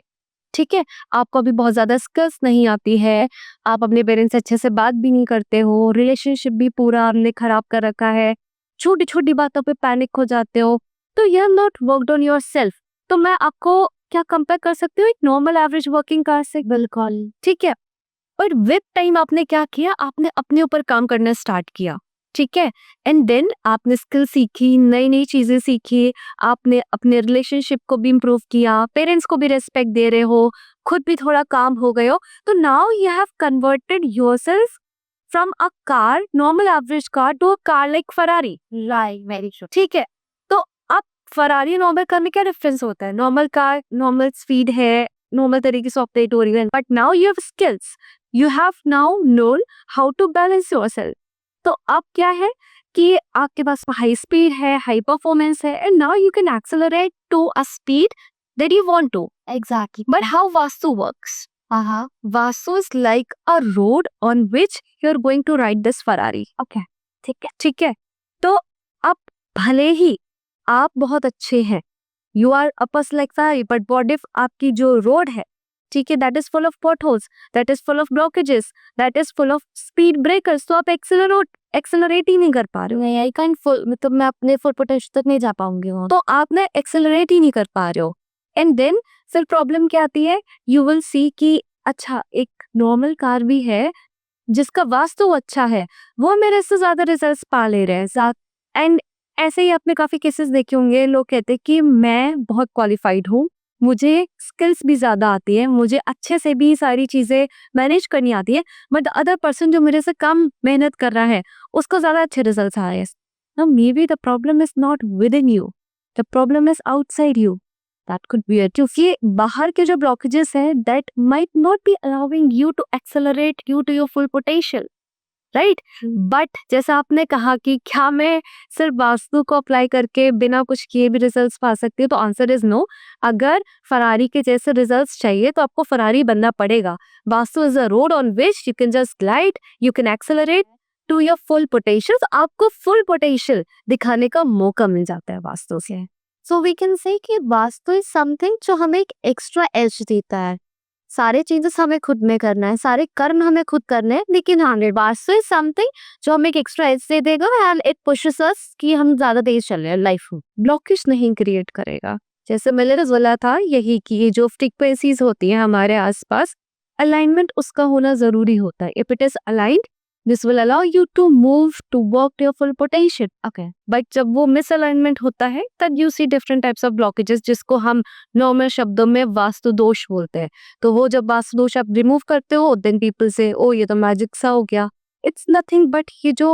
ठीक है, आपको अभी बहुत ज्यादा स्किल्स नहीं आती है, आप अपने पेरेंट्स से अच्छे से बात भी नहीं करते हो, रिलेशनशिप भी पूरा आपने खराब कर रखा है, छोटी छोटी बातों पे पैनिक हो जाते हो, तो you have not worked on yourself. तो मैं आपको क्या कंपेयर कर सकती हूँ एक नॉर्मल एवरेज वर्किंग कार से? बिल्कुल। ठीक है। पर विद टाइम आपने क्या किया, आपने अपने ऊपर काम करना स्टार्ट किया, ठीक है, एंड देन आपने स्किल सीखी, नई नई चीजें सीखी, आपने अपने रिलेशनशिप को भी इम्प्रूव किया, पेरेंट्स को भी रेस्पेक्ट दे रहे हो, खुद भी थोड़ा काम हो गए हो, तो now you have converted yourself from a car, normal average car, to a car like Ferrari. Right, very true. ठीक है। तो अब फरारी नॉर्मल कार में क्या डिफरेंस होता है? नॉर्मल कार नॉर्मल स्पीड है, नॉर्मल तरीके से ऑपरेट हो रही है, but now you have skills, you have now known how to balance yourself. तो अब क्या है कि आपके पास हाई स्पीड है, हाई परफॉर्मेंस है, and now you can accelerate to a speed that you want to. Exactly. But how Vastu works? हाँ। Vasu is like a road on which you're going to ride this Ferrari. Okay. ठीक है। ठीक है। तो अब भले ही आप बहुत अच्छे हैं, you are a person like Ferrari, but what if आपकी जो रोड है, ठीक है, that is full of potholes, that is full of blockages, that is full of speed breakers, तो आप एक्सेलरेट ही नहीं कर पा रहे हो। नहीं, आई कैन फुल, मतलब मैं अपने फुल पोटेंशियल तक नहीं जा पाऊंगी वहाँ। तो आपने एक्सेलरेट ही नहीं कर पा रहे हो, एंड देन फिर प्रॉब्लम क्या आती है? यू विल सी कि अच्छा एक नॉर्मल कार भी है जिसका वास्तु अच्छा है, वो मेरे से ज्यादा रिजल्ट्स पा ले रहे हैं, एंड ऐसे ही आपने काफी केसेस देखे होंगे, लोग कहते हैं कि मैं बहुत क्वालिफाइड हूँ, मुझे स्किल्स भी ज्यादा आती है, मुझे अच्छे से भी सारी चीजें मैनेज करनी आती है, बट अदर पर्सन जो मेरे से कम मेहनत कर रहा है उसको ज्यादा अच्छे रिजल्ट्स आ रहे हैं। Now maybe the problem is not within you, the problem is outside you. That could be it. क्योंकि बाहर के जो blockages हैं, that might not be allowing you to accelerate you to your full potential, right? But जैसा आपने कहा कि क्या मैं सिर्फ वास्तु को अप्लाई करके बिना कुछ किए भी रिजल्ट्स पा सकती हूँ, तो आंसर इज नो। अगर फरारी के जैसे रिजल्ट्स चाहिए तो आपको फरारी बनना पड़ेगा। Vastu is a road on which you can just glide, you can accelerate to your full potential. आपको फुल पोटेंशियल दिखाने का मौका मिल जाता है वास्तु से। सो वी कैन से कि वास्तु इज समथिंग जो हमें एक एक्स्ट्रा एज देता है। सारे चेंजेस हमें खुद में करना है, सारे कर्म हमें खुद करने हैं, लेकिन हाँ, वास्तु इज समथिंग जो हमें एक एक्स्ट्रा एज दे देगा एंड इट पुशेस अस कि हम ज्यादा तेज चल रहे हैं लाइफ में। ब्लॉकेज नहीं क्रिएट करेगा। जैसे मैंने बोला था यही कि ये जो फ्रीक्वेंसीज होती हैं हमारे आसपास, अलाइनमेंट उसका होना जरूरी होता है। If it is aligned, this will allow you to move to work to your full potential. Okay. But जब वो मिसअलाइनमेंट होता है तब you see different types of blockages, जिसको हम नॉर्मल शब्दों में वास्तु दोष बोलते हैं। तो वो जब वास्तु दोष आप रिमूव करते हो, देन पीपल से ओ ये तो मैजिक सा हो गया। इट्स नथिंग बट ये जो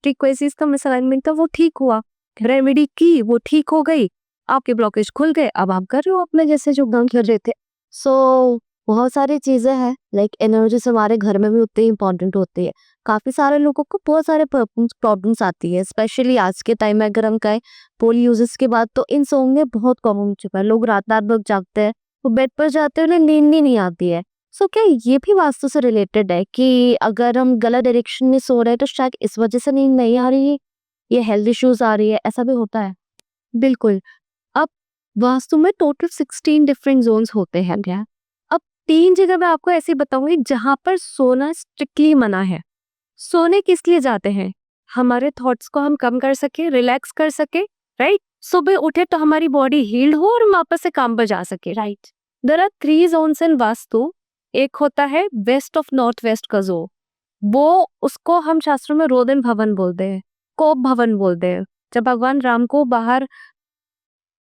फ्रीक्वेंसीज का मिसअलाइनमेंट था वो ठीक हुआ, रेमेडी की, वो ठीक हो गई, आपके ब्लॉकेज खुल गए, अब आप कर रहे हो अपने जैसे जो काम कर रहे थे। सो बहुत सारी चीजें हैं, लाइक एनर्जीज हमारे घर में भी उतनी इंपॉर्टेंट होती है। काफी सारे लोगों को बहुत सारे प्रॉब्लम्स आती है, स्पेशली आज के टाइम में अगर हम कहें पोल यूजेस के बाद, तो इंसोम्निया बहुत कॉमन हो चुका है। लोग रात रात भर जागते हैं, वो बेड पर जाते हैं, उन्हें नींद ही नहीं आती है। सो क्या ये भी वास्तु से रिलेटेड है कि अगर हम गलत डायरेक्शन में सो रहे हैं तो शायद इस वजह से नींद नहीं आ रही है, ये हेल्थ इश्यूज आ रही है, ऐसा भी होता है? बिल्कुल। अब वास्तु में टोटल 16 डिफरेंट जोन्स होते हैं क्या। अब 3 जगह मैं आपको ऐसे बताऊंगी जहां पर सोना स्ट्रिक्टली मना है। सोने किस लिए जाते हैं? हमारे थॉट्स को हम कम कर सके, रिलैक्स कर सके, राइट? सुबह उठे तो हमारी बॉडी हील्ड हो और हम वापस से काम पर जा सके, राइट? देयर आर 3 जोन्स इन वास्तु। एक होता है वेस्ट ऑफ नॉर्थ वेस्ट का जोन, वो उसको हम शास्त्रों में रोदन भवन बोलते हैं, कोप भवन बोलते हैं। जब भगवान राम को बाहर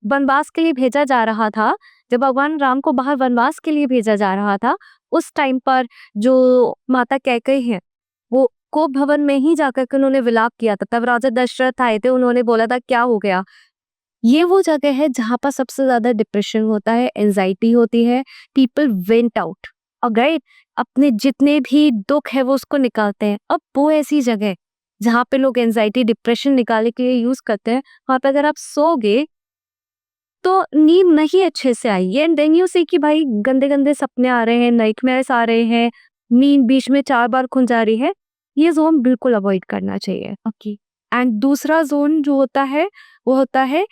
वनवास के लिए भेजा जा रहा था, जब भगवान राम को बाहर वनवास के लिए भेजा जा रहा था, उस टाइम पर जो माता कैकेयी है वो कोप भवन में ही जाकर के उन्होंने विलाप किया था। तब राजा दशरथ आए थे, उन्होंने बोला था क्या हो गया। ये वो जगह है जहाँ पर सबसे ज्यादा डिप्रेशन होता है, एंजाइटी होती है, पीपल वेंट आउट राइट, अपने जितने भी दुख है वो उसको निकालते हैं। अब वो ऐसी जगह है जहाँ पे लोग एंजाइटी डिप्रेशन निकालने के लिए यूज करते हैं, वहां पे अगर आप सोओगे तो नींद नहीं अच्छे से आई एंड देन यू सी कि भाई गंदे गंदे सपने आ रहे हैं, नाइटमेयर्स आ रहे हैं, नींद बीच में 4 बार खुल जा रही है। ये जोन बिल्कुल अवॉइड करना चाहिए। ओके। एंड दूसरा जोन जो होता है वो होता है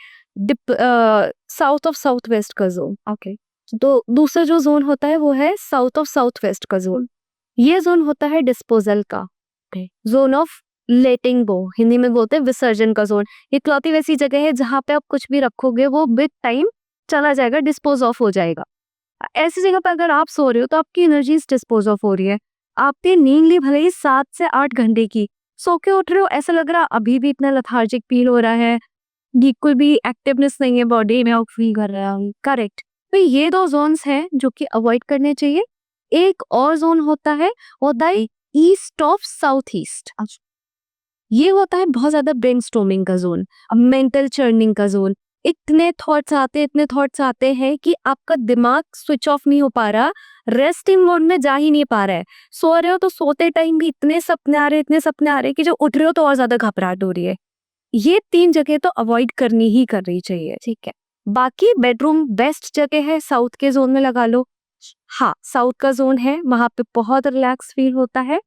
साउथ ऑफ साउथ वेस्ट का जोन। ओके। तो दूसरा जो जोन होता है वो है साउथ ऑफ साउथ वेस्ट का जोन। ये जोन होता है डिस्पोजल का, जोन ऑफ लेटिंग गो, हिंदी में बोलते हैं विसर्जन का जोन। ये इकलौती वैसी जगह है जहाँ पे आप कुछ भी रखोगे वो विद टाइम चला जाएगा, डिस्पोज ऑफ हो जाएगा। ऐसी जगह पर अगर आप सो रहे हो तो आपकी एनर्जी डिस्पोज ऑफ हो रही है। आपने नींद ली भले ही 7 से 8 घंटे की, सो के उठ रहे हो, ऐसा लग रहा अभी भी इतना लथार्जिक फील हो रहा है, बिल्कुल भी एक्टिवनेस नहीं है बॉडी में, आउट फील कर रहा है। करेक्ट। तो ये 2 जोन्स हैं जो कि अवॉइड करने चाहिए। एक और जोन होता है ईस्ट ऑफ साउथ ईस्ट। ये होता है बहुत ज्यादा ब्रेनस्टॉर्मिंग का जोन, मेंटल चर्निंग का जोन। इतने थॉट्स आते हैं कि आपका दिमाग स्विच ऑफ नहीं हो पा रहा, रेस्टिंग मोड में जा ही नहीं पा रहा है। सो रहे हो तो सोते टाइम भी इतने सपने आ रहे हैं कि जो उठ रहे हो तो और ज्यादा घबराहट हो रही है। ये 3 जगह तो अवॉइड करनी चाहिए। ठीक है, बाकी बेडरूम बेस्ट जगह है, साउथ के जोन में लगा लो। हाँ, साउथ का जोन है, वहां पे बहुत रिलैक्स फील होता है।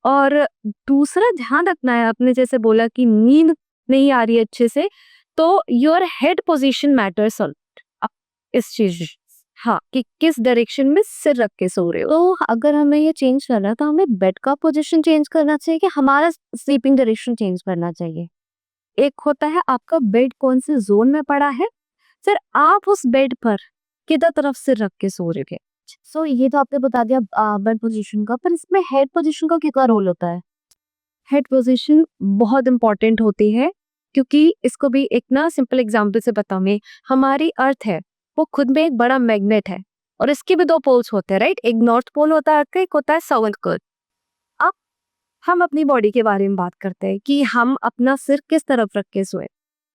और दूसरा ध्यान रखना है, आपने जैसे बोला कि नींद नहीं आ रही है अच्छे से, तो योर हेड पोजीशन मैटर्स इस चीज। हाँ, कि किस डायरेक्शन में सिर रख के सो रहे हो। तो अगर हमें ये चेंज करना है तो हमें बेड का पोजीशन चेंज करना चाहिए कि हमारा स्लीपिंग डायरेक्शन चेंज करना चाहिए? एक होता है आपका बेड कौन से जोन में पड़ा है, फिर आप उस बेड पर किधर तरफ सिर रख के सो रहे थे। सो ये तो आपने बता दिया बेड पोजीशन का, पर इसमें हेड पोजीशन का क्या रोल होता है? हेड पोजीशन बहुत इंपॉर्टेंट होती है, क्योंकि इसको भी एक ना सिंपल एग्जांपल से बताऊं मैं। हमारी अर्थ है वो खुद में एक बड़ा मैग्नेट है और इसके भी 2 पोल्स होते हैं, राइट। एक नॉर्थ पोल होता है अर्थ का, एक होता है साउथ पोल। अब हम अपनी बॉडी के बारे में बात करते हैं कि हम अपना सिर किस तरफ रख के सोए।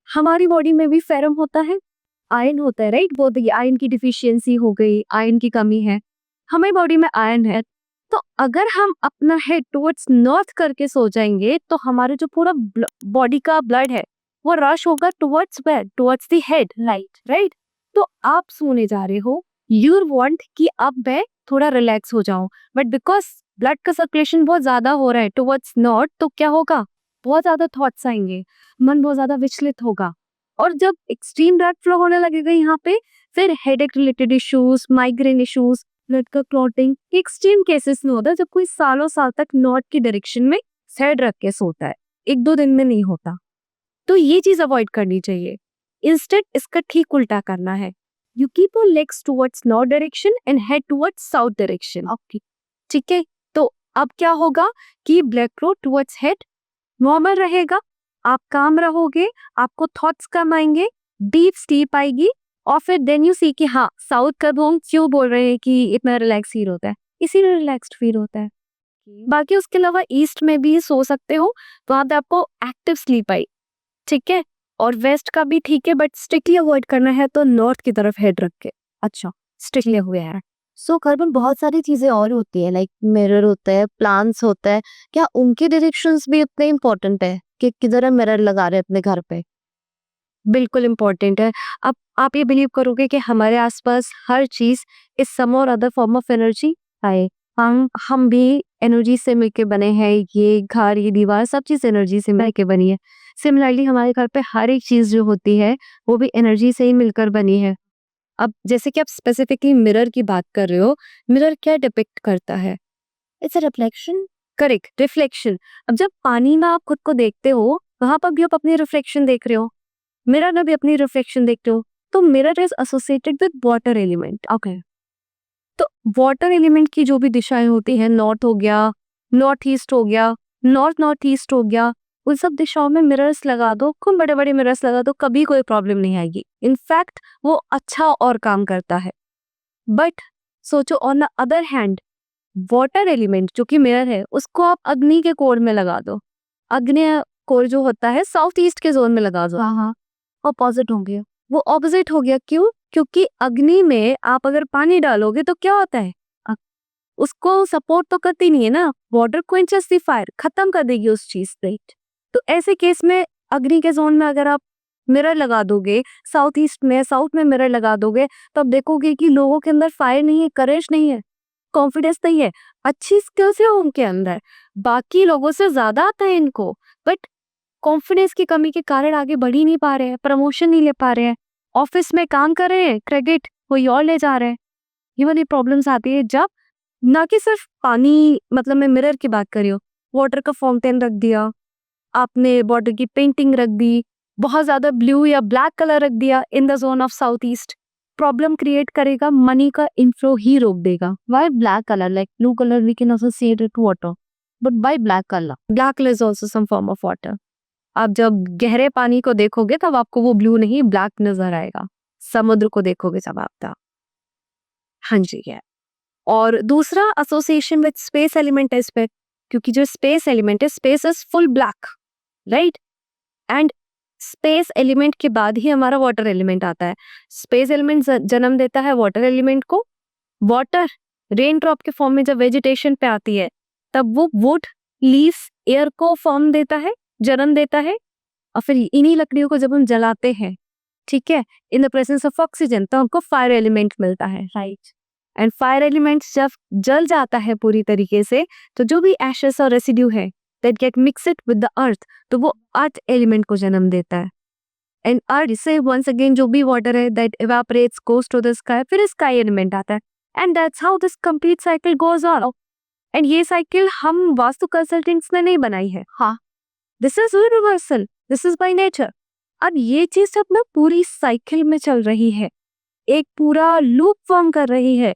हमारी बॉडी में भी फेरम होता है, आयरन होता है, राइट। वो आयरन की डिफिशियंसी हो गई, आयरन की कमी है, हमारी बॉडी में आयरन है। तो अगर हम अपना हेड टुवर्ड्स नॉर्थ करके सो जाएंगे तो हमारे जो पूरा बॉडी का ब्लड है वो रश होगा towards where, towards the head, right. तो आप सोने जा रहे हो, यू वांट कि अब मैं थोड़ा रिलैक्स हो जाऊं, बट बिकॉज ब्लड का सर्कुलेशन बहुत ज्यादा हो रहा है टुवर्ड्स नॉर्थ, तो क्या होगा, बहुत ज्यादा थॉट्स आएंगे, मन बहुत ज्यादा विचलित होगा। और जब एक्सट्रीम ब्लड फ्लो होने लगेगा यहाँ पे, फिर headache related issues, migraine issues, blood का क्लॉटिंग एक्सट्रीम केसेस में होता है, जब कोई सालों साल तक नॉर्थ की डायरेक्शन में हेड रख के सोता है, 1-2 दिन में नहीं होता। तो ये चीज अवॉइड करनी चाहिए। इंस्टेड इसका ठीक उल्टा करना है, you keep your legs towards north direction and head towards south direction. Okay, ठीक है। तो अब क्या होगा कि blood flow towards head normal रहेगा, आप काम रहोगे, आपको थॉट्स कम आएंगे, डीप स्लीप आएगी, और फिर देन यू सी कि हाँ, साउथ का जोन क्यों बोल रहे हैं कि इतना रिलैक्स फील होता है, इसीलिए रिलैक्स्ड फील होता है। बाकी उसके अलावा ईस्ट में भी सो सकते हो, वहां पे आपको एक्टिव स्लीप आई, ठीक है। और वेस्ट का भी ठीक है, बट स्ट्रिक्टली अवॉइड करना है तो नॉर्थ की तरफ हेड रख के। अच्छा, स्ट्रिक्टली हुए है। सो घर में बहुत सारी चीजें और होती है, लाइक मिरर होता है, प्लांट्स होता है, क्या उनके डायरेक्शंस भी उतने इम्पोर्टेंट है कि किधर हम मिरर लगा रहे हैं अपने घर पे? बिल्कुल इम्पोर्टेंट है। अब आप ये बिलीव करोगे कि हमारे आसपास हर चीज इस सम और अदर फॉर्म ऑफ एनर्जी है। हम भी एनर्जी से मिलके बने हैं, ये घर, ये दीवार, सब चीज एनर्जी से मिलके बनी है। सिमिलरली हमारे घर पे हर एक चीज जो होती है वो भी एनर्जी से ही मिलकर बनी है। अब जैसे कि आप स्पेसिफिकली मिरर की बात कर रहे हो, मिरर क्या डिपिक्ट करता है? It's a reflection. Correct, reflection. अब जब पानी में आप खुद को देखते हो, वहां पर भी आप अपनी रिफ्लेक्शन देख रहे हो, मिरर में भी अपनी रिफ्लेक्शन देखते हो। तो mirror is associated with water element. Okay, तो वाटर एलिमेंट की जो भी दिशाएं होती हैं, नॉर्थ हो गया, नॉर्थ ईस्ट हो गया, नॉर्थ ईस्ट हो गया, उन सब दिशाओं में मिरर्स लगा दो, खूब बड़े बड़े मिरर्स लगा दो, कभी कोई प्रॉब्लम नहीं आएगी। इनफैक्ट वो अच्छा और काम करता है। बट सोचो on the other hand, water element जो कि मिरर है उसको आप अग्नि के कोर में लगा दो, अग्नि कोर जो होता है साउथ ईस्ट के जोन में लगा दो, हाँ, ऑपोजिट हो गया। वो ऑपोजिट हो गया। क्यों? क्योंकि अग्नि में आप अगर पानी डालोगे तो क्या होता है, उसको सपोर्ट तो करती नहीं है ना, वाटर क्वेंचेस द फायर, खत्म कर देगी उस चीज से। तो ऐसे केस में अग्नि के जोन में अगर आप मिरर लगा दोगे, साउथ ईस्ट में, साउथ में मिरर लगा दोगे, तो आप देखोगे कि लोगों के अंदर फायर नहीं है, करेज नहीं है, कॉन्फिडेंस नहीं है, अच्छी स्किल्स है उनके अंदर, बाकी लोगों से ज्यादा आता है इनको, बट कॉन्फिडेंस की कमी के कारण आगे बढ़ ही नहीं पा रहे हैं, प्रमोशन नहीं ले पा रहे हैं, ऑफिस में काम कर रहे हैं, क्रेडिट कोई और ले जा रहा है। ये वाली प्रॉब्लम्स आती है जब ना कि सिर्फ पानी, मतलब मैं मिरर की बात कर रही हूँ, वाटर का फाउंटेन रख दिया आपने, बॉर्डर की पेंटिंग रख दी, बहुत ज्यादा ब्लू या ब्लैक कलर रख दिया इन the zone of south east, problem create करेगा, मनी का इन्फ्लो ही रोक देगा। Why black color? Like blue color, we can associate it to water. But why black color? Black colour is also some form of water. आप जब गहरे पानी को देखोगे तब आपको वो ब्लू नहीं ब्लैक नजर आएगा, समुद्र को देखोगे जब आप तब। हाँ जी है। और दूसरा association with space element is पे, क्योंकि जो स्पेस एलिमेंट है, space is full black, right, and space element के बाद ही हमारा वाटर एलिमेंट आता है। स्पेस एलिमेंट जन्म देता है वाटर एलिमेंट को। वाटर रेन ड्रॉप के फॉर्म में जब वेजिटेशन पे आती है तब वो वुड लीव्स एयर को फॉर्म देता है, जन्म देता है, और फिर इन्हीं लकड़ियों को जब हम जलाते हैं, ठीक है, in the presence of oxygen, तो हमको फायर एलिमेंट मिलता है, राइट। एंड फायर एलिमेंट जब जल जाता है पूरी तरीके से, तो जो भी एशेस और रेसिड्यू है that get mixed with the earth, तो वो अर्थ एलिमेंट को जन्म देता है। एंड अर्थ से वंस अगेन जो भी वाटर है that evaporates goes to the sky, फिर स्काई एलिमेंट आता है, and that's how this complete cycle goes on. And ये साइकिल हम वास्तु कंसल्टेंट्स ने नहीं बनाई है, हाँ, this is universal, this is by nature. अब ये चीज जब ना पूरी साइकिल में चल रही है, एक पूरा लूप फॉर्म कर रही है,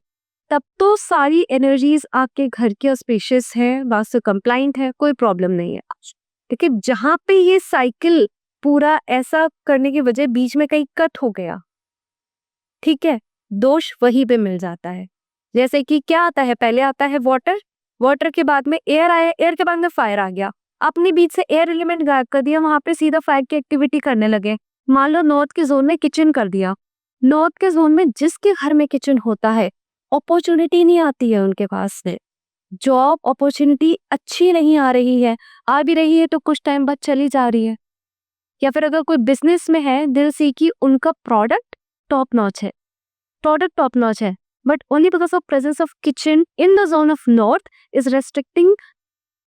तब तो सारी एनर्जीज आपके घर के ऑस्पिशियस है, वास्तु कंप्लाइंट है, कोई प्रॉब्लम नहीं है। लेकिन जहां पे ये साइकिल पूरा ऐसा करने की वजह बीच में कहीं कट हो गया, ठीक है, दोष वहीं पे मिल जाता है। जैसे कि क्या आता है, पहले आता है वाटर, वाटर के बाद में एयर आया, एयर के बाद में फायर आ गया, अपने बीच से एयर एलिमेंट गायब कर दिया, वहां पे सीधा फायर की एक्टिविटी करने लगे। मान लो नॉर्थ के जोन में किचन कर दिया, नॉर्थ के जोन में जिसके घर में किचन होता है अपॉर्चुनिटी नहीं आती है उनके पास से, जॉब अपॉर्चुनिटी अच्छी नहीं आ रही है, आ भी रही है तो कुछ टाइम बाद चली जा रही है। या फिर अगर कोई बिजनेस में है, दिल से कि उनका प्रोडक्ट टॉप नॉच है, प्रोडक्ट टॉप नॉच है, but only because of presence of kitchen in the zone of north is restricting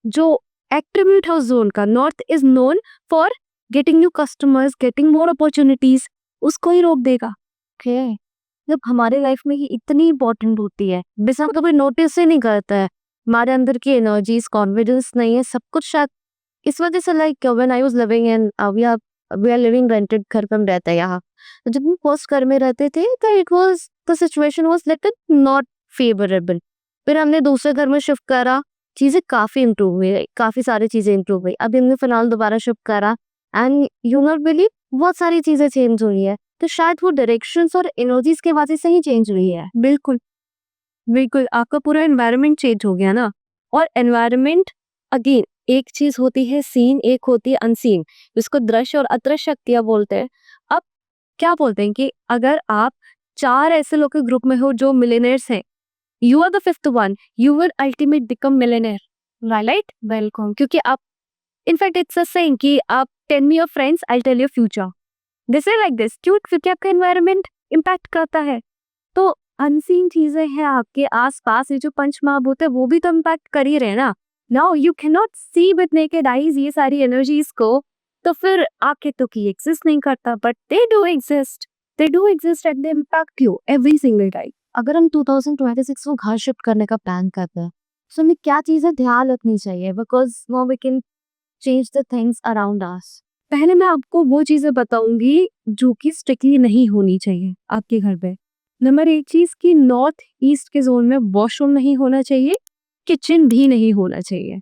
जो एट्रीब्यूट है उस जोन का। North is known for getting new customers, getting more opportunities, उसको ही रोक देगा। Okay. जब हमारे लाइफ में ही इतनी इंपॉर्टेंट होती है, बस हम कभी नोटिस ही नहीं करता है, हमारे अंदर की एनर्जीज, कॉन्फिडेंस नहीं है, सब कुछ शायद इस वजह से। Like when I was living in, we are living rented, घर पे हम रहते हैं यहाँ, तो जब हम फर्स्ट घर में रहते थे तो it was, the situation was little not favourable. फिर हमने दूसरे घर में शिफ्ट करा, चीजें काफी इंप्रूव हुई, काफी सारी चीजें इंप्रूव हुई। अभी हमने फिलहाल दोबारा शिफ्ट करा एंड यू नॉट बिलीव, बहुत सारी चीजें चेंज हुई है। तो शायद वो डायरेक्शंस और एनर्जीज के वजह से ही चेंज हुई है। बिल्कुल बिल्कुल, आपका पूरा एनवायरनमेंट चेंज हो गया ना। और एनवायरनमेंट अगेन, एक चीज होती है सीन, एक होती है अनसीन, जिसको दृश्य और अदृश्य शक्तियां बोलते हैं। अब क्या बोलते हैं कि अगर आप 4 ऐसे लोग के ग्रुप में हो जो मिलियनेयर्स हैं, you are the 5th one, you will ultimate become millionaire, right. Welcome, क्योंकि आप, इनफैक्ट इट्स अ सेइंग कि आप tell me your friends, I tell your future, this is like this. क्यों? क्योंकि आपका एनवायरनमेंट इम्पैक्ट करता है। तो अनसीन चीजें हैं आपके आसपास, ये जो पंच महाभूत है वो भी तो इम्पैक्ट कर ही रहे ना। Now you can not see with naked eyes ये सारी एनर्जीज को, तो फिर आके तो की एग्जिस्ट नहीं करता, but they do exist, and they impact you every single time. अगर हम 2026 को घर शिफ्ट करने का प्लान करते हैं, तो हमें क्या चीजें ध्यान रखनी चाहिए, because now we can change the things around us. पहले मैं आपको वो चीजें बताऊंगी जो कि स्ट्रिक्टली नहीं होनी चाहिए आपके घर पे। नंबर 1 चीज कि नॉर्थ ईस्ट के जोन में वॉशरूम नहीं होना चाहिए, किचन भी नहीं होना चाहिए,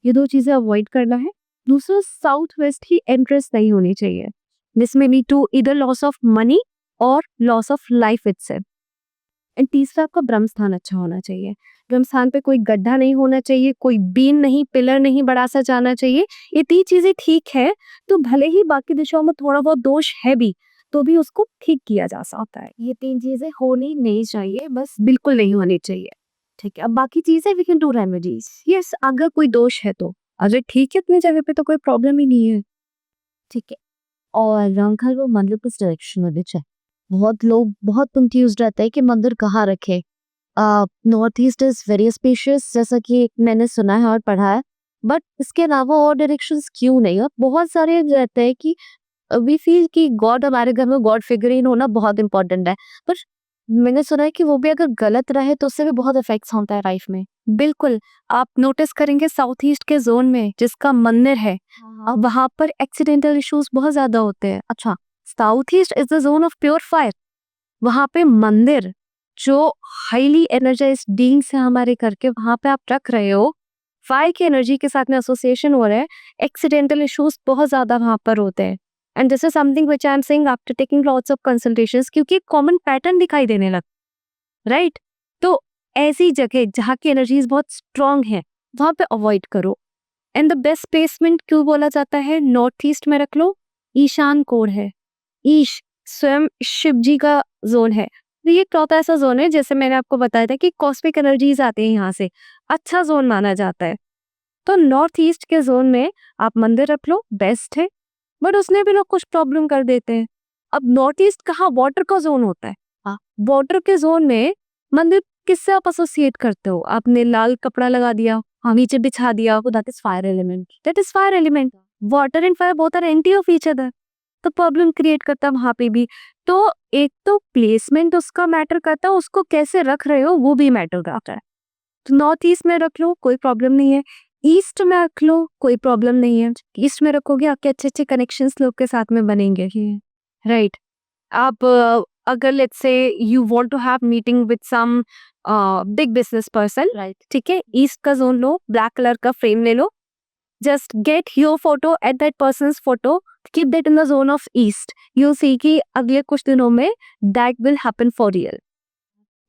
ये 2 चीजें अवॉइड करना है। दूसरा, साउथ वेस्ट की एंट्रेंस नहीं होनी चाहिए, दिस मे बी टू इधर लॉस ऑफ मनी और loss of life itself. And तीसरा आपका ब्रह्म स्थान अच्छा होना चाहिए। ब्रह्म स्थान पे कोई गड्ढा नहीं होना चाहिए, कोई बीन नहीं, पिलर नहीं बड़ा सा जाना चाहिए। ये 3 चीजें ठीक है तो भले ही बाकी दिशाओं में थोड़ा बहुत दोष है भी तो भी उसको ठीक किया जा सकता है। ये 3 चीजें होनी नहीं चाहिए, बस बिल्कुल नहीं होनी चाहिए। ठीक है, अब बाकी चीजें we can do remedies. Yes, अगर कोई दोष है तो अगर ठीक है अपनी जगह पे तो कोई प्रॉब्लम ही नहीं है। ठीक है। और अंकल वो मंदिर किस डायरेक्शन में है? बहुत लोग बहुत कंफ्यूज रहते हैं कि मंदिर कहाँ रखे। North east is very spacious, जैसा कि मैंने सुना है और पढ़ा है, बट इसके अलावा और डायरेक्शंस क्यों नहीं? और बहुत सारे रहते हैं कि वी फील कि गॉड हमारे घर में गॉड फिगर इन होना बहुत इंपॉर्टेंट है, पर मैंने सुना है कि वो भी अगर गलत रहे तो उससे भी बहुत इफेक्ट्स होता है लाइफ में। बिल्कुल, आप नोटिस करेंगे साउथ ईस्ट के जोन में जिसका मंदिर है अब वहां पर एक्सीडेंटल इश्यूज बहुत ज्यादा होते हैं। अच्छा, south east is the zone of pure fire. वहां पे मंदिर जो हाईली एनर्जाइज्ड बीइंग्स है हमारे करके वहां पे आप रख रहे हो, फायर की एनर्जी के साथ में एसोसिएशन हो रहा है, एक्सीडेंटल इश्यूज बहुत ज्यादा वहां पर होते हैं। And this is something which I am saying after taking lots of consultations, क्योंकि कॉमन पैटर्न दिखाई देने लग, राइट? तो ऐसी जगह जहाँ की एनर्जीज बहुत स्ट्रांग है वहां पे अवॉइड करो। एंड द बेस्ट प्लेसमेंट क्यों बोला जाता है? नॉर्थ ईस्ट में रख लो, ईशान कोण है, ईश स्वयं शिव जी का जोन है। तो ये चौथा ऐसा जोन है जैसे मैंने आपको बताया था कि कॉस्मिक एनर्जीज आते हैं यहाँ से, अच्छा जोन माना जाता है। तो नॉर्थ ईस्ट के जोन में आप मंदिर रख लो, बेस्ट है। बट उसने भी लोग कुछ प्रॉब्लम कर देते हैं। अब नॉर्थ ईस्ट कहाँ वाटर का जोन होता है, हाँ, वाटर के जोन में मंदिर किससे आप एसोसिएट करते हो? आपने लाल कपड़ा लगा दिया, हाँ, नीचे बिछा दिया, that is fire element, that is fire element. Water and fire both are anti of each other, तो प्रॉब्लम क्रिएट करता है वहां पे भी। तो एक तो प्लेसमेंट उसका मैटर करता है, उसको कैसे रख रहे हो वो भी मैटर करता है। तो नॉर्थ ईस्ट में रख लो, कोई प्रॉब्लम नहीं है। ईस्ट में रख लो, कोई प्रॉब्लम नहीं है। ईस्ट में रखोगे आपके अच्छे अच्छे कनेक्शंस लोग के साथ में बनेंगे, राइट? आप अगर let's say you want to have meeting with some big business person, right, ठीक है, ईस्ट का जोन लो, ब्लैक कलर का फ्रेम ले लो, just get your photo at that person's photo, keep that in the zone of east, you'll see कि अगले कुछ दिनों में that will happen for real.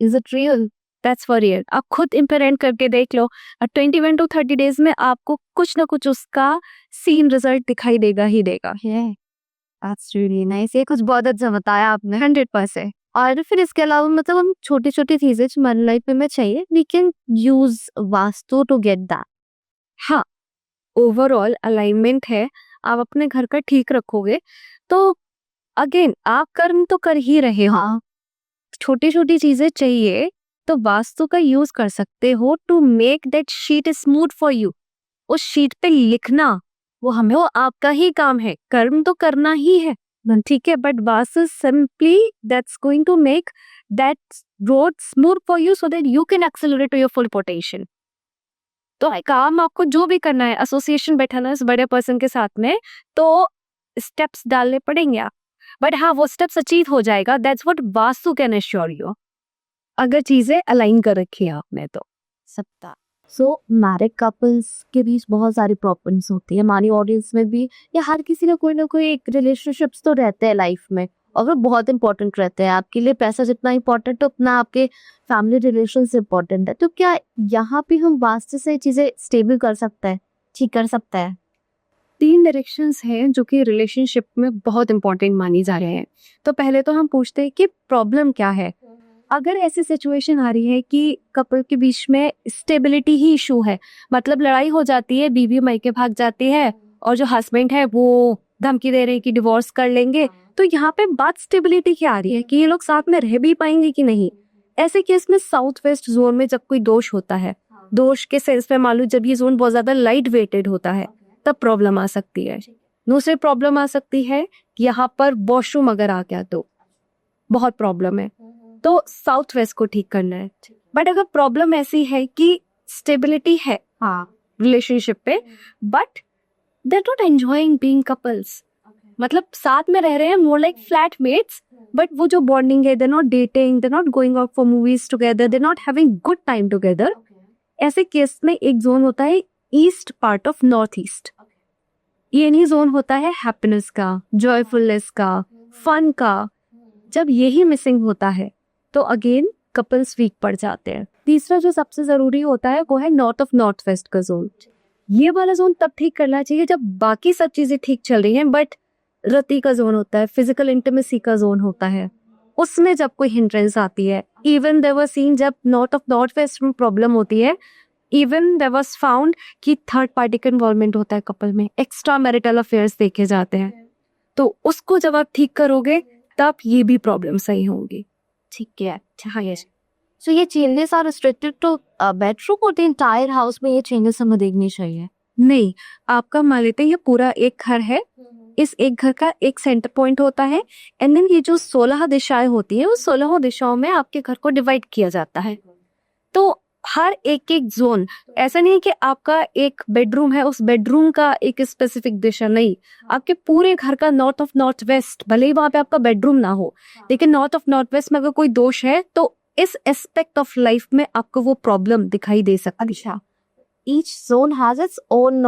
Is it real? That's for real. आप खुद इम्प्लीमेंट करके देख लो, 21 to 30 days में आपको कुछ ना कुछ उसका सीन रिजल्ट दिखाई देगा ही देगा। That's really nice. ये कुछ बहुत अच्छा बताया आपने, 100%। और फिर इसके अलावा मतलब हम छोटी छोटी चीजें जो हमारी लाइफ में चाहिए, we can use Vastu to get that. हाँ, ओवरऑल अलाइनमेंट है, आप अपने घर का ठीक रखोगे तो अगेन आप कर्म तो कर ही रहे हो। हाँ, छोटी छोटी चीजें चाहिए तो वास्तु का यूज कर सकते हो to make that sheet smooth for you. उस शीट पे लिखना वो आपका ही काम है, कर्म तो करना ही है, ठीक है, but vastu simply that's going to make that road smooth for you so that you can accelerate to your full potential. तो काम आपको जो भी करना है, एसोसिएशन बैठाना है इस बड़े पर्सन के साथ में, तो स्टेप्स डालने पड़ेंगे आप, बट हाँ वो स्टेप्स अचीव हो जाएगा। That's what vastu can assure you, अगर चीजें अलाइन कर रखी है आपने तो। सबका सो मैरिड कपल्स के बीच बहुत सारी प्रॉब्लम्स होती है, हमारी ऑडियंस में भी, या हर किसी का कोई ना कोई एक रिलेशनशिप्स तो रहते हैं लाइफ में, और वो बहुत इंपॉर्टेंट रहते हैं। आपके लिए पैसा जितना इंपॉर्टेंट है उतना आपके फैमिली रिलेशन से इम्पोर्टेंट है। तो क्या यहाँ पे हम वास्तु से चीजें स्टेबल कर सकते हैं, ठीक कर सकते हैं? 3 डायरेक्शंस हैं जो कि रिलेशनशिप में बहुत इंपॉर्टेंट मानी जा रहे हैं। तो पहले तो हम पूछते हैं कि प्रॉब्लम क्या है। अगर ऐसी सिचुएशन आ रही है कि कपल के बीच में स्टेबिलिटी ही इशू है, मतलब लड़ाई हो जाती है, बीवी मायके भाग जाती है और जो हस्बैंड है वो धमकी दे रहे हैं कि डिवोर्स कर लेंगे, तो यहाँ पे बात स्टेबिलिटी की आ रही है कि ये लोग साथ में रह भी पाएंगे कि नहीं। ऐसे केस में साउथ वेस्ट जोन में जब कोई दोष होता है, दोष के सेंस में मान लो जब ये जोन बहुत ज्यादा लाइट वेटेड होता है तब प्रॉब्लम आ सकती है। दूसरी प्रॉब्लम आ सकती है कि यहाँ पर वॉशरूम अगर आ गया तो बहुत प्रॉब्लम है, तो साउथ वेस्ट को ठीक करना है। बट अगर प्रॉब्लम ऐसी है कि स्टेबिलिटी है हाँ रिलेशनशिप पे, but they are not enjoying being couples, मतलब साथ में रह रहे हैं मोर लाइक फ्लैटमेट्स, बट वो जो बॉन्डिंग है, they not dating, they not going out for movies together, they not having good time together. ऐसे केस में एक जोन होता है east part of north east, ये नहीं जोन होता है हैप्पीनेस का, जॉयफुलनेस का, फन का। जब यही मिसिंग होता है तो अगेन कपल्स वीक पड़ जाते हैं। तीसरा जो सबसे ज़रूरी होता है वो है नॉर्थ ऑफ नॉर्थ वेस्ट का जोन। ये वाला जोन तब ठीक करना चाहिए जब बाकी सब चीज़ें ठीक चल रही हैं, बट रति का जोन होता है, फिजिकल इंटीमेसी का जोन होता है, उसमें जब कोई हिंड्रेंस आती है। इवन देयर वाज सीन जब नॉर्थ ऑफ नॉर्थ वेस्ट में प्रॉब्लम होती है, इवन देयर वाज फाउंड कि थर्ड पार्टी का इन्वॉल्वमेंट होता है कपल में, एक्स्ट्रा मैरिटल अफेयर्स देखे जाते हैं। तो उसको जब आप ठीक करोगे तब ये भी प्रॉब्लम सही होंगी। ठीक है। हाँ यस। सो ये changes are restricted to bedroom और द एंटायर हाउस में ये चेंजेस हमें देखनी चाहिए? नहीं, आपका मान लेते हैं ये पूरा एक घर है, इस एक घर का एक सेंटर पॉइंट होता है, एंड देन ये जो 16 दिशाएं होती है उस 16 दिशाओं में आपके घर को डिवाइड किया जाता है। तो हर एक एक जोन, ऐसा नहीं है कि आपका एक बेडरूम है उस बेडरूम का एक स्पेसिफिक दिशा, नहीं, आपके पूरे घर का नॉर्थ ऑफ नॉर्थ वेस्ट, भले ही वहां पे आपका बेडरूम ना हो, लेकिन नॉर्थ ऑफ नॉर्थ वेस्ट में अगर कोई दोष है तो इस एस्पेक्ट ऑफ लाइफ में आपको वो प्रॉब्लम दिखाई दे सकती है। अच्छा, each zone has its own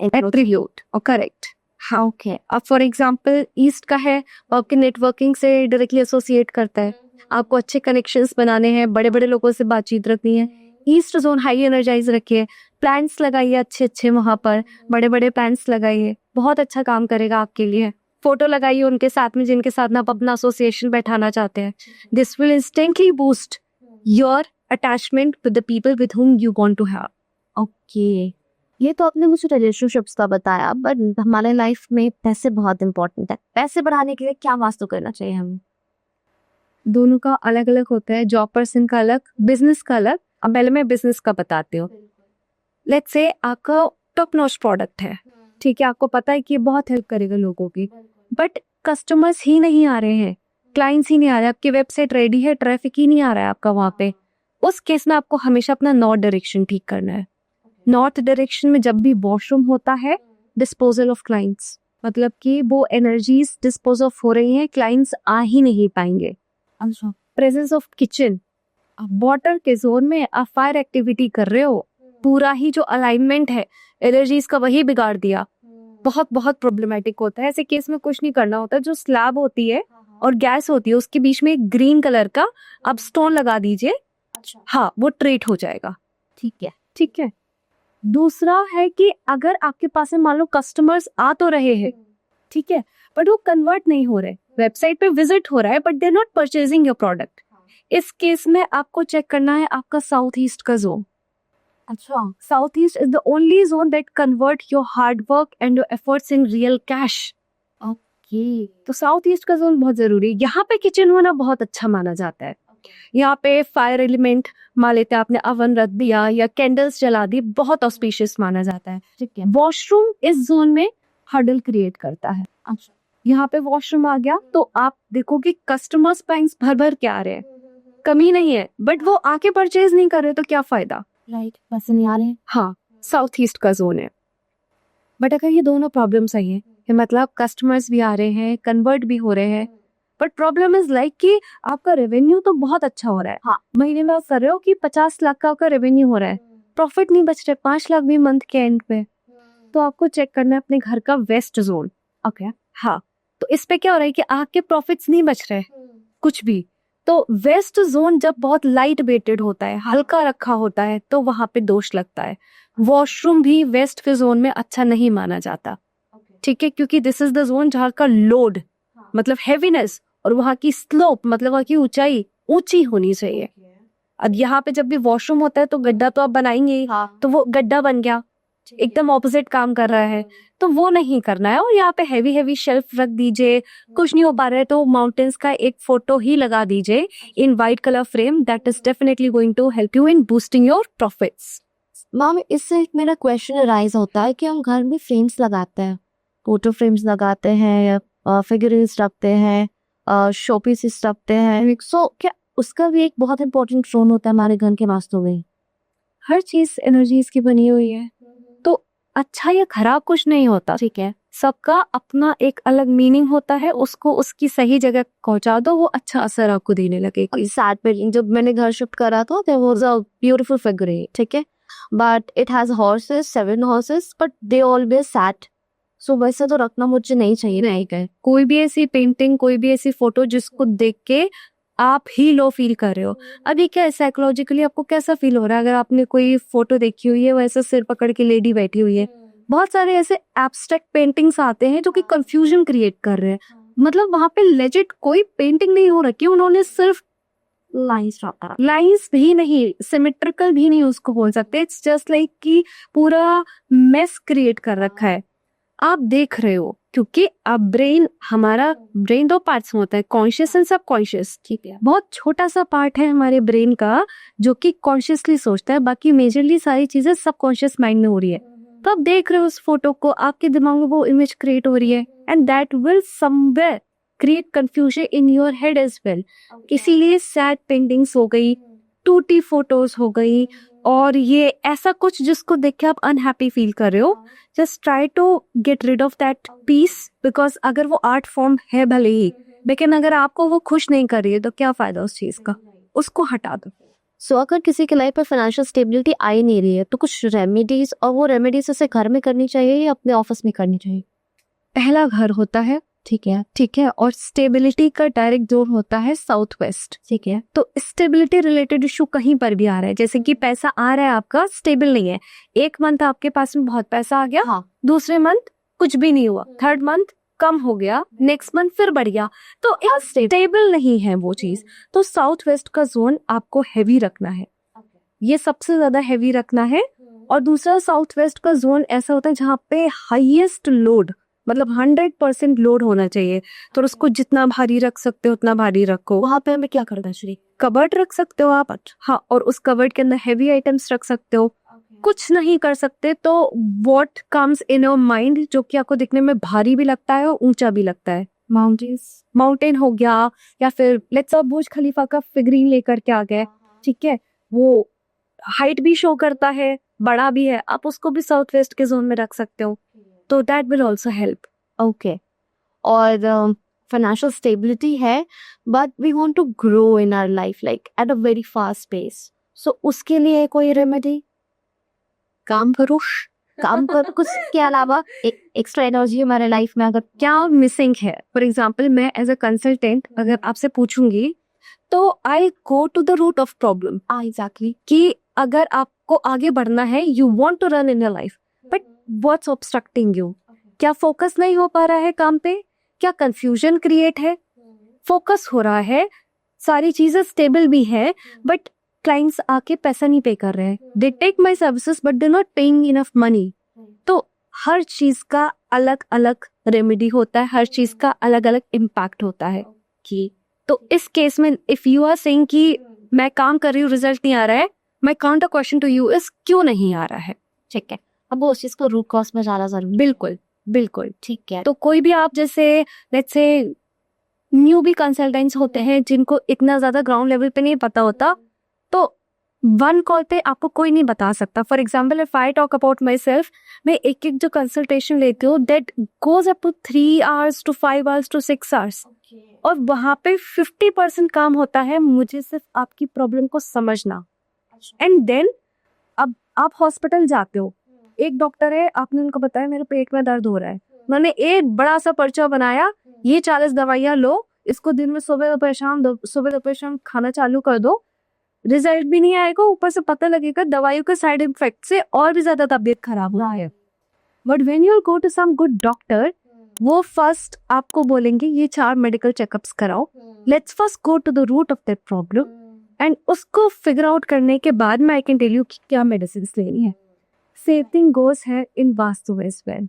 attribute और करेक्ट। हाँ, ओके। अब फॉर एग्जाम्पल ईस्ट का है, वो आपके नेटवर्किंग से डायरेक्टली एसोसिएट करता है, आपको अच्छे कनेक्शंस बनाने हैं, बड़े बड़े लोगों से बातचीत रखनी है, ईस्ट जोन हाई एनर्जाइज रखिए, प्लान्स लगाइए अच्छे अच्छे, वहां पर बड़े बड़े प्लान्स लगाइए, बहुत अच्छा काम करेगा आपके लिए। फोटो लगाइए उनके साथ में जिनके साथ आप अपना एसोसिएशन बैठाना चाहते हैं। This will instantly boost your attachment with the people with whom you want to have. Okay, ये तो आपने मुझे रिलेशनशिप्स का बताया, बट हमारे लाइफ में पैसे बहुत इंपॉर्टेंट है। पैसे बढ़ाने के लिए क्या वास्तु करना चाहिए हमें? दोनों का अलग अलग होता है, जॉब पर्सन का अलग, बिजनेस का अलग। अब पहले मैं बिजनेस का बताती हूँ। लेट्स से आपका टॉप नॉच प्रोडक्ट है, ठीक है, आपको पता है कि ये बहुत हेल्प करेगा लोगों की, बट कस्टमर्स ही नहीं आ रहे हैं, क्लाइंट्स ही नहीं आ रहे, आपकी वेबसाइट रेडी है, ट्रैफिक ही नहीं आ रहा है आपका वहां पे। उस केस में आपको हमेशा अपना नॉर्थ डायरेक्शन ठीक करना है। नॉर्थ डायरेक्शन में जब भी वॉशरूम होता है, डिस्पोजल ऑफ क्लाइंट्स, मतलब कि वो एनर्जीज डिस्पोज ऑफ हो रही हैं, क्लाइंट्स आ ही नहीं पाएंगे। अच्छा, प्रेजेंस ऑफ किचन, वाटर के जोन में आप फायर एक्टिविटी कर रहे हो, पूरा ही जो अलाइनमेंट है एनर्जीज का वही बिगाड़ दिया, बहुत बहुत प्रॉब्लमेटिक होता है। ऐसे केस में कुछ नहीं करना होता, जो स्लैब होती है और गैस होती है उसके बीच में एक ग्रीन कलर का आप स्टोन लगा दीजिए, हाँ, वो ट्रीट हो जाएगा। ठीक है। ठीक है। दूसरा है कि अगर आपके पास में मान लो कस्टमर्स आ तो रहे हैं, ठीक है, बट वो कन्वर्ट नहीं हो रहे, वेबसाइट पे विजिट हो रहा है but they are not purchasing your product, इस केस में आपको चेक करना है आपका साउथ ईस्ट का जोन। अच्छा, south east is the only zone that convert your hard work and your efforts in real cash. Okay. तो साउथ ईस्ट का जोन बहुत जरूरी है। यहाँ पे किचन होना बहुत अच्छा माना जाता है। यहाँ पे फायर एलिमेंट मान लेते हैं, आपने अवन रख दिया या कैंडल्स जला दी, बहुत ऑस्पिशियस माना जाता है। ठीक है। वॉशरूम इस जोन में हर्डल क्रिएट करता है। अच्छा, यहाँ पे वॉशरूम आ गया तो आप देखोगे कस्टमर्स बैंक्स भर भर के आ रहे हैं, कमी नहीं है, बट वो आके परचेज नहीं कर रहे तो क्या फायदा। राइट, पैसे नहीं आ रहे हैं। हाँ, साउथ ईस्ट का जोन है। बट अगर ये दोनों प्रॉब्लम सही है, कि मतलब कस्टमर्स भी आ रहे हैं, कन्वर्ट भी हो रहे हैं, बट प्रॉब्लम इज लाइक कि आपका रेवेन्यू तो बहुत अच्छा हो रहा है, हाँ, महीने में आप कर रहे हो कि 50 लाख का आपका रेवेन्यू हो रहा है, प्रॉफिट नहीं बच रहे 5 लाख भी मंथ के एंड पे, तो आपको चेक करना है अपने घर का वेस्ट जोन। ओके। हाँ, तो इस पे क्या हो रहा है कि आपके प्रॉफिट्स नहीं बच रहे कुछ भी, तो वेस्ट जोन जब बहुत लाइट वेटेड होता है, हल्का रखा होता है, तो वहां पे दोष लगता है। वॉशरूम भी वेस्ट के जोन में अच्छा नहीं माना जाता, ठीक है, क्योंकि दिस इज द जोन जहाँ का लोड मतलब हैवीनेस और वहाँ की स्लोप मतलब वहाँ की ऊंचाई ऊंची होनी चाहिए। अब यहाँ पे जब भी वॉशरूम होता है तो गड्ढा तो आप बनाएंगे ही, हाँ, तो वो गड्ढा बन गया, एकदम ऑपोजिट काम कर रहा है, तो वो नहीं करना है। और यहाँ पे हैवी हैवी शेल्फ रख दीजिए, कुछ नहीं हो पा रहा है तो माउंटेन्स का एक फोटो ही लगा दीजिए in white colour frame, that is definitely going to help you in boosting your profits. Ma'am इससे एक मेरा क्वेश्चन अराइज होता है कि हम घर में फ्रेम्स लगाते हैं, फोटो फ्रेम्स लगाते हैं या फिगरेंस रखते हैं, शो पीसेस रखते हैं, सो क्या उसका भी एक बहुत इंपॉर्टेंट रोल होता है हमारे घर के वास्तु में? हर चीज एनर्जीज की बनी हुई है, तो अच्छा या खराब कुछ नहीं होता, ठीक है, सबका अपना एक अलग मीनिंग होता है, उसको उसकी सही जगह पहुंचा दो, वो अच्छा असर आपको देने लगेगा। सैट बिल्डिंग जब मैंने घर शिफ्ट करा था, there was a beautiful figure, ठीक है, but it has horses, 7 horses, but they always sat, so वैसे तो रखना मुझे नहीं चाहिए। नहीं गए कोई भी ऐसी पेंटिंग, कोई भी ऐसी फोटो जिसको देख के आप ही लो फील कर रहे हो। अभी क्या है, साइकोलॉजिकली आपको कैसा फील हो रहा है? अगर आपने कोई फोटो देखी हुई है, वैसे सिर पकड़ के लेडी बैठी हुई है, बहुत सारे ऐसे एब्स्ट्रैक्ट पेंटिंग्स आते हैं जो कि कंफ्यूजन क्रिएट कर रहे हैं। मतलब वहां पे लेजिट कोई पेंटिंग नहीं हो रखी, उन्होंने सिर्फ लाइंस भी नहीं, सिमेट्रिकल भी नहीं उसको बोल सकते, इट्स जस्ट लाइक कि पूरा मेस क्रिएट कर रखा है। आप देख रहे हो, क्योंकि अब हमारा ब्रेन दो पार्ट्स में होता है, कॉन्शियस एंड सब कॉन्शियस। ठीक है, बहुत छोटा सा पार्ट है हमारे ब्रेन का जो कि कॉन्शियसली सोचता है, बाकी मेजरली सारी चीजें सब कॉन्शियस माइंड में हो रही है। तो आप देख रहे हो उस फोटो को, आपके दिमाग में वो इमेज क्रिएट हो रही है, and that will somewhere create confusion in your head as well. इसीलिए सैड पेंटिंग्स हो गई, टूटी फोटोज हो गई, और ये ऐसा कुछ जिसको देख के आप अनहैप्पी फील कर रहे हो, just try to get rid of that piece, because अगर वो आर्ट फॉर्म है भले ही, लेकिन अगर आपको वो खुश नहीं कर रही है तो क्या फायदा उस चीज का, उसको हटा दो। सो अगर किसी के लाइफ में फाइनेंशियल स्टेबिलिटी आ ही नहीं रही है तो कुछ रेमेडीज, और वो रेमेडीज उसे घर में करनी चाहिए या अपने ऑफिस में करनी चाहिए? पहला घर होता है, ठीक है, और स्टेबिलिटी का डायरेक्ट जोन होता है साउथ वेस्ट। ठीक है, तो स्टेबिलिटी रिलेटेड इशू कहीं पर भी आ रहा है, जैसे कि पैसा आ रहा है आपका, स्टेबल नहीं है, एक मंथ आपके पास में बहुत पैसा आ गया, हाँ, दूसरे मंथ कुछ भी नहीं हुआ, थर्ड मंथ कम हो गया, नेक्स्ट मंथ फिर बढ़ गया, तो स्टेबल नहीं है वो चीज। तो साउथ वेस्ट का जोन आपको हैवी रखना है, ये सबसे ज्यादा हैवी रखना है। और दूसरा, साउथ वेस्ट का जोन ऐसा होता है जहाँ पे हाईएस्ट लोड, मतलब 100% लोड होना चाहिए, तो उसको जितना भारी रख सकते हो उतना भारी रखो। वहां पे हमें क्या करना चाहिए? कबर्ड रख सकते हो आप, हाँ, और उस कबर्ड के अंदर हेवी आइटम्स रख सकते हो। कुछ नहीं कर सकते तो what comes in your mind, जो कि आपको दिखने में भारी भी लगता है और ऊंचा भी लगता है, माउंटेन हो गया, या फिर लेट्स सपोज बुर्ज खलीफा का फिगरीन लेकर के आ गए, ठीक है, वो हाइट भी शो करता है, बड़ा भी है, आप उसको भी साउथ वेस्ट के जोन में रख सकते हो, तो that will also help. Okay, और फाइनेंशियल स्टेबिलिटी है but we want to grow in our life like at a very fast pace, so उसके लिए कोई रेमेडी? काम करो। काम कर कुछ के अलावा एक्स्ट्रा एनर्जी हमारे लाइफ में अगर क्या मिसिंग है? फॉर एग्जाम्पल, मैं एज अ कंसल्टेंट अगर आपसे पूछूंगी तो I go to the root of problem. Exactly, कि अगर आपको आगे बढ़ना है, you want to run in your life, but what's obstructing you? क्या फोकस नहीं हो पा रहा है काम पे? क्या कंफ्यूजन क्रिएट है? फोकस हो रहा है, सारी चीजें स्टेबल भी है, बट क्लाइंट्स आके पैसा नहीं पे कर रहे हैं, they take my services but they not paying enough money. तो हर चीज का अलग अलग रेमेडी होता है, हर चीज का अलग अलग इम्पैक्ट होता है। कि तो इस केस में इफ यू आर सेइंग कि मैं काम कर रही हूँ, रिजल्ट नहीं आ रहा है, my counter question to you is क्यों नहीं आ रहा है? ठीक है, अब वो उस चीज को रूट कॉज में जाना जरूरी। बिल्कुल बिल्कुल। ठीक है, तो कोई भी आप जैसे लेट्स से न्यू भी कंसल्टेंट्स होते हैं जिनको इतना ज्यादा ग्राउंड लेवल पे नहीं पता होता, तो वन कॉल पे आपको कोई नहीं बता सकता। For example, if I talk about myself, मैं एक एक जो कंसल्टेशन लेती हूँ that goes up to 3 hours to 5 hours to 6 hours, और वहां पे 50% काम होता है मुझे सिर्फ आपकी प्रॉब्लम को समझना। एंड देन अब आप हॉस्पिटल जाते हो, एक डॉक्टर है, आपने उनको बताया मेरे पेट में दर्द हो रहा है, मैंने एक बड़ा सा पर्चा बनाया, ये 40 दवाइयां लो, इसको दिन में सुबह दोपहर शाम खाना चालू कर दो, रिजल्ट भी नहीं आएगा, ऊपर से पता लगेगा दवाइयों के साइड इफेक्ट से और भी ज्यादा तबीयत खराब हुआ है। But when you go to some good doctor, वो फर्स्ट आपको बोलेंगे ये 4 मेडिकल चेकअप्स कराओ, let's first go to the root of that problem, and उसको फिगर आउट करने के बाद मैं आई कैन टेल यू कि क्या मेडिसिन लेनी है। सेम थिंग गोस है इन वास्तु एज वेल।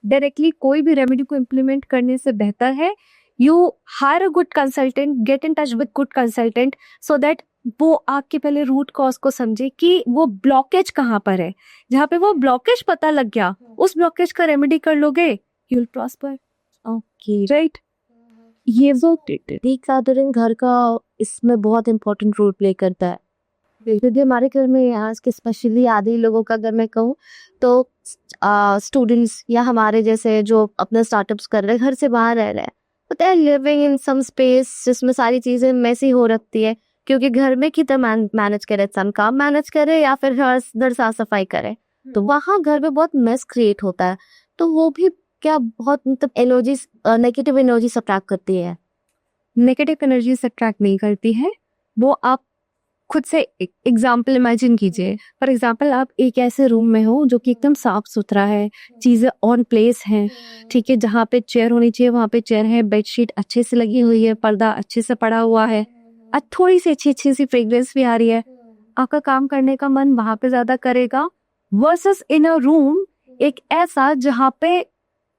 डायरेक्टली कोई भी रेमेडी को इम्प्लीमेंट करने से बेहतर है you hire a good consultant, get in touch with good consultant, so that वो आपके पहले रूट कॉज को समझे कि वो ब्लॉकेज कहाँ पर है। जहाँ पे वो ब्लॉकेज पता लग गया, उस ब्लॉकेज का रेमेडी कर लोगे, you will prosper. Okay, right, ये वो ठीक है, घर का इसमें बहुत इंपॉर्टेंट रोल प्ले करता है, क्योंकि हमारे घर में यहाँ के स्पेशली आधे लोगों का अगर मैं कहूँ तो स्टूडेंट्स या हमारे जैसे जो अपने स्टार्टअप्स कर रहे हैं, घर से बाहर रह रहे हैं, पता है, लिविंग इन सम स्पेस जिसमें सारी चीजें मैसी हो रखती है, क्योंकि घर में कितना मैनेज करे, सम काम मैनेज करे या फिर घर साफ सफाई करे, तो वहाँ घर में बहुत मेस क्रिएट होता है, तो वो भी क्या बहुत मतलब एनर्जी, नेगेटिव एनर्जी सब्ट्रैक्ट करती है। नेगेटिव एनर्जी से अट्रैक्ट नहीं करती है। वो आप खुद से एग्जाम्पल इमेजिन कीजिए। फॉर एग्जाम्पल, आप एक ऐसे रूम में हो जो कि एकदम साफ सुथरा है, चीज़ें ऑन प्लेस हैं, ठीक है, जहाँ पे चेयर होनी चाहिए वहाँ पे चेयर है, बेडशीट अच्छे से लगी हुई है, पर्दा अच्छे से पड़ा हुआ है, थोड़ी सी अच्छी सी फ्रेग्रेंस भी आ रही है, आपका काम करने का मन वहाँ पे ज़्यादा करेगा। वर्सेस इन अ रूम एक ऐसा जहाँ पे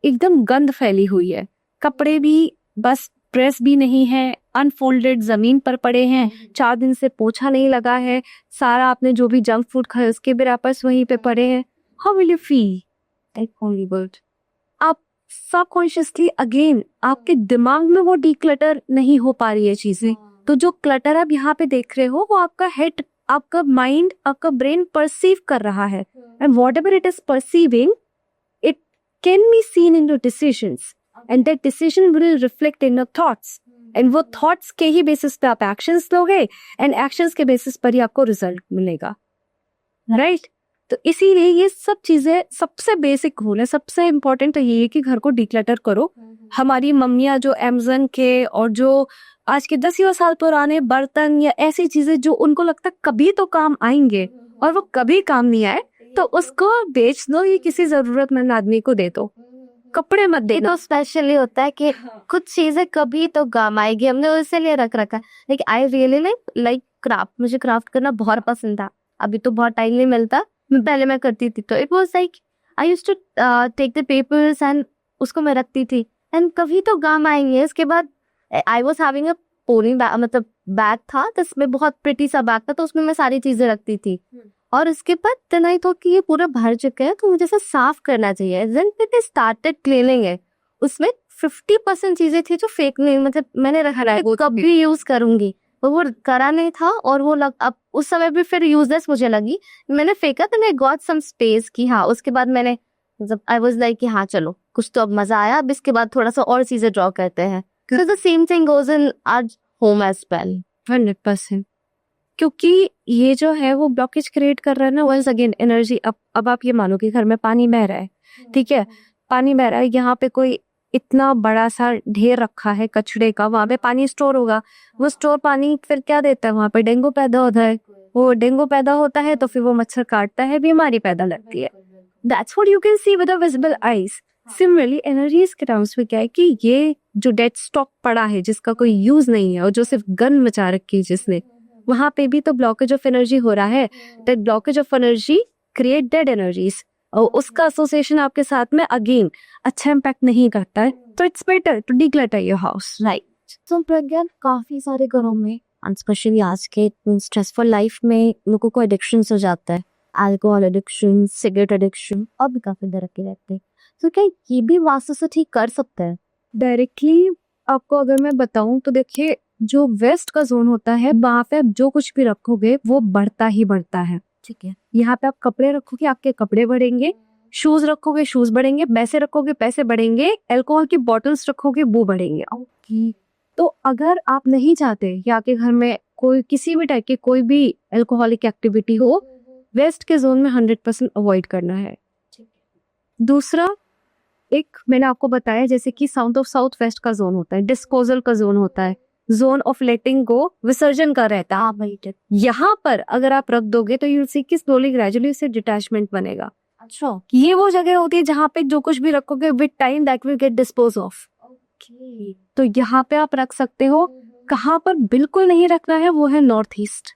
एकदम गंद फैली हुई है, कपड़े भी बस प्रेस भी नहीं है, अनफोल्डेड जमीन पर पड़े हैं, 4 दिन से पोछा नहीं लगा है, सारा आपने जो भी जंक फूड खाया उसके भी रैपर्स वहीं पे पड़े हैं। How will you feel? Horrible. आप सबकॉन्शियसली अगेन आपके दिमाग में वो डीक्लटर नहीं हो पा रही है चीजें। तो जो क्लटर आप यहाँ पे देख रहे हो वो आपका हेड, आपका माइंड, आपका ब्रेन परसीव कर रहा है, and what ever it is perceiving it can be seen in your decisions and that decision will reflect in your thoughts and वो thoughts के ही basis पे आप actions लोगे and actions के basis पर ही आपको result मिलेगा, right? तो इसीलिए ये सब चीजें सबसे बेसिक रूल है, सबसे इम्पोर्टेंट तो ये है कि घर को डिक्लटर करो। हमारी मम्मियाँ जो अमेज़न के और जो आज के 10 साल पुराने बर्तन या ऐसी चीजें जो उनको लगता है कभी तो काम आएंगे और वो कभी काम नहीं आए, तो उसको बेच दो, ये किसी जरूरतमंद आदमी को दे दो, कपड़े मत ये देना। तो स्पेशली होता है कि कुछ चीजें कभी तो काम आएगी, हमने उसे लिए रख रखा है। Like I really like craft, मुझे क्राफ्ट करना बहुत पसंद था। अभी तो बहुत टाइम नहीं मिलता, पहले मैं करती थी। तो it was like I used to take the papers and उसको मैं रखती थी एंड कभी तो काम आएंगे। उसके बाद I was having a pony bag, मतलब बैग था तो उसमें बहुत प्रिटी सा बैग था, तो उसमें मैं सारी चीजें रखती थी। और उसके बाद देन आई थॉट कि ये पूरा भर चुका है तो मुझे इसे साफ करना चाहिए। देन आई स्टार्टेड क्लीनिंग है। उसमें 50% चीजें थी जो फेक नहीं, मतलब मैंने रखा है वो कभी यूज करूंगी, तो वो करा नहीं था। और वो अब उस समय भी फिर यूजलेस मुझे लगी, मैंने फेंका। तो मैं गॉट सम स्पेस की हाँ, उसके बाद मैंने जब आई वाज लाइक कि हाँ चलो कुछ तो अब मजा आया, अब इसके बाद थोड़ा सा और चीजें ड्रॉ करते हैं। So the same thing goes in our home as well. 100%, क्योंकि ये जो है वो ब्लॉकेज क्रिएट कर रहा है ना, वंस अगेन एनर्जी। अब आप ये मानो कि घर में पानी बह रहा है, ठीक है, पानी बह रहा है, यहाँ पे कोई इतना बड़ा सा ढेर रखा है कचड़े का, वहां पे पानी स्टोर होगा, वो स्टोर पानी फिर क्या देता है, वहां पे डेंगू पैदा होता है। वो डेंगू पैदा होता है तो फिर वो मच्छर काटता है, बीमारी पैदा लगती है। That's what you can see with the visible eyes. Similarly energies के टर्म्स में क्या है कि ये जो डेड स्टॉक पड़ा है जिसका कोई यूज नहीं है और जो सिर्फ गन मचा रखी है जिसने, वहां पे भी तो ब्लॉकेज ऑफ एनर्जी हो रहा है। That blockage of energy create dead energies, और उसका एसोसिएशन आपके साथ में अगेन अच्छा इम्पैक्ट नहीं करता है। तो it's better to declutter your house, right? तो प्रज्ञा, काफी सारे घरों में स्पेशली आज के स्ट्रेसफुल लाइफ में लोगों को एडिक्शन हो जाता है, अल्कोहल एडिक्शन, सिगरेट एडिक्शन, और भी काफी तरह के रहते हैं। तो क्या ये भी वास्तु से ठीक कर सकते हैं? डायरेक्टली आपको अगर मैं बताऊं तो देखिए, जो वेस्ट का जोन होता है वहां पे आप जो कुछ भी रखोगे वो बढ़ता ही बढ़ता है, ठीक है। यहाँ पे आप कपड़े रखोगे आपके कपड़े बढ़ेंगे, शूज रखोगे शूज बढ़ेंगे, पैसे रखोगे पैसे बढ़ेंगे, अल्कोहल की बॉटल्स रखोगे वो बढ़ेंगे। ओके। तो अगर आप नहीं चाहते कि आपके घर में कोई किसी भी टाइप की कोई भी अल्कोहलिक एक्टिविटी हो, वेस्ट के जोन में 100% अवॉइड करना है। दूसरा, एक मैंने आपको बताया जैसे कि साउथ वेस्ट का जोन होता है, डिस्पोजल का जोन होता है, जोन ऑफ लेटिंग गो, विसर्जन का रहता है। यहाँ पर अगर आप रख दोगे तो यू सी कि स्लोली ग्रेजुअली इससे डिटैचमेंट बनेगा। अच्छा, ये वो जगह होती है जहाँ पे जो कुछ भी रखोगे with time that will get dispose of. तो यहाँ पे आप रख सकते हो। कहाँ पर बिल्कुल नहीं रखना है वो है नॉर्थ ईस्ट।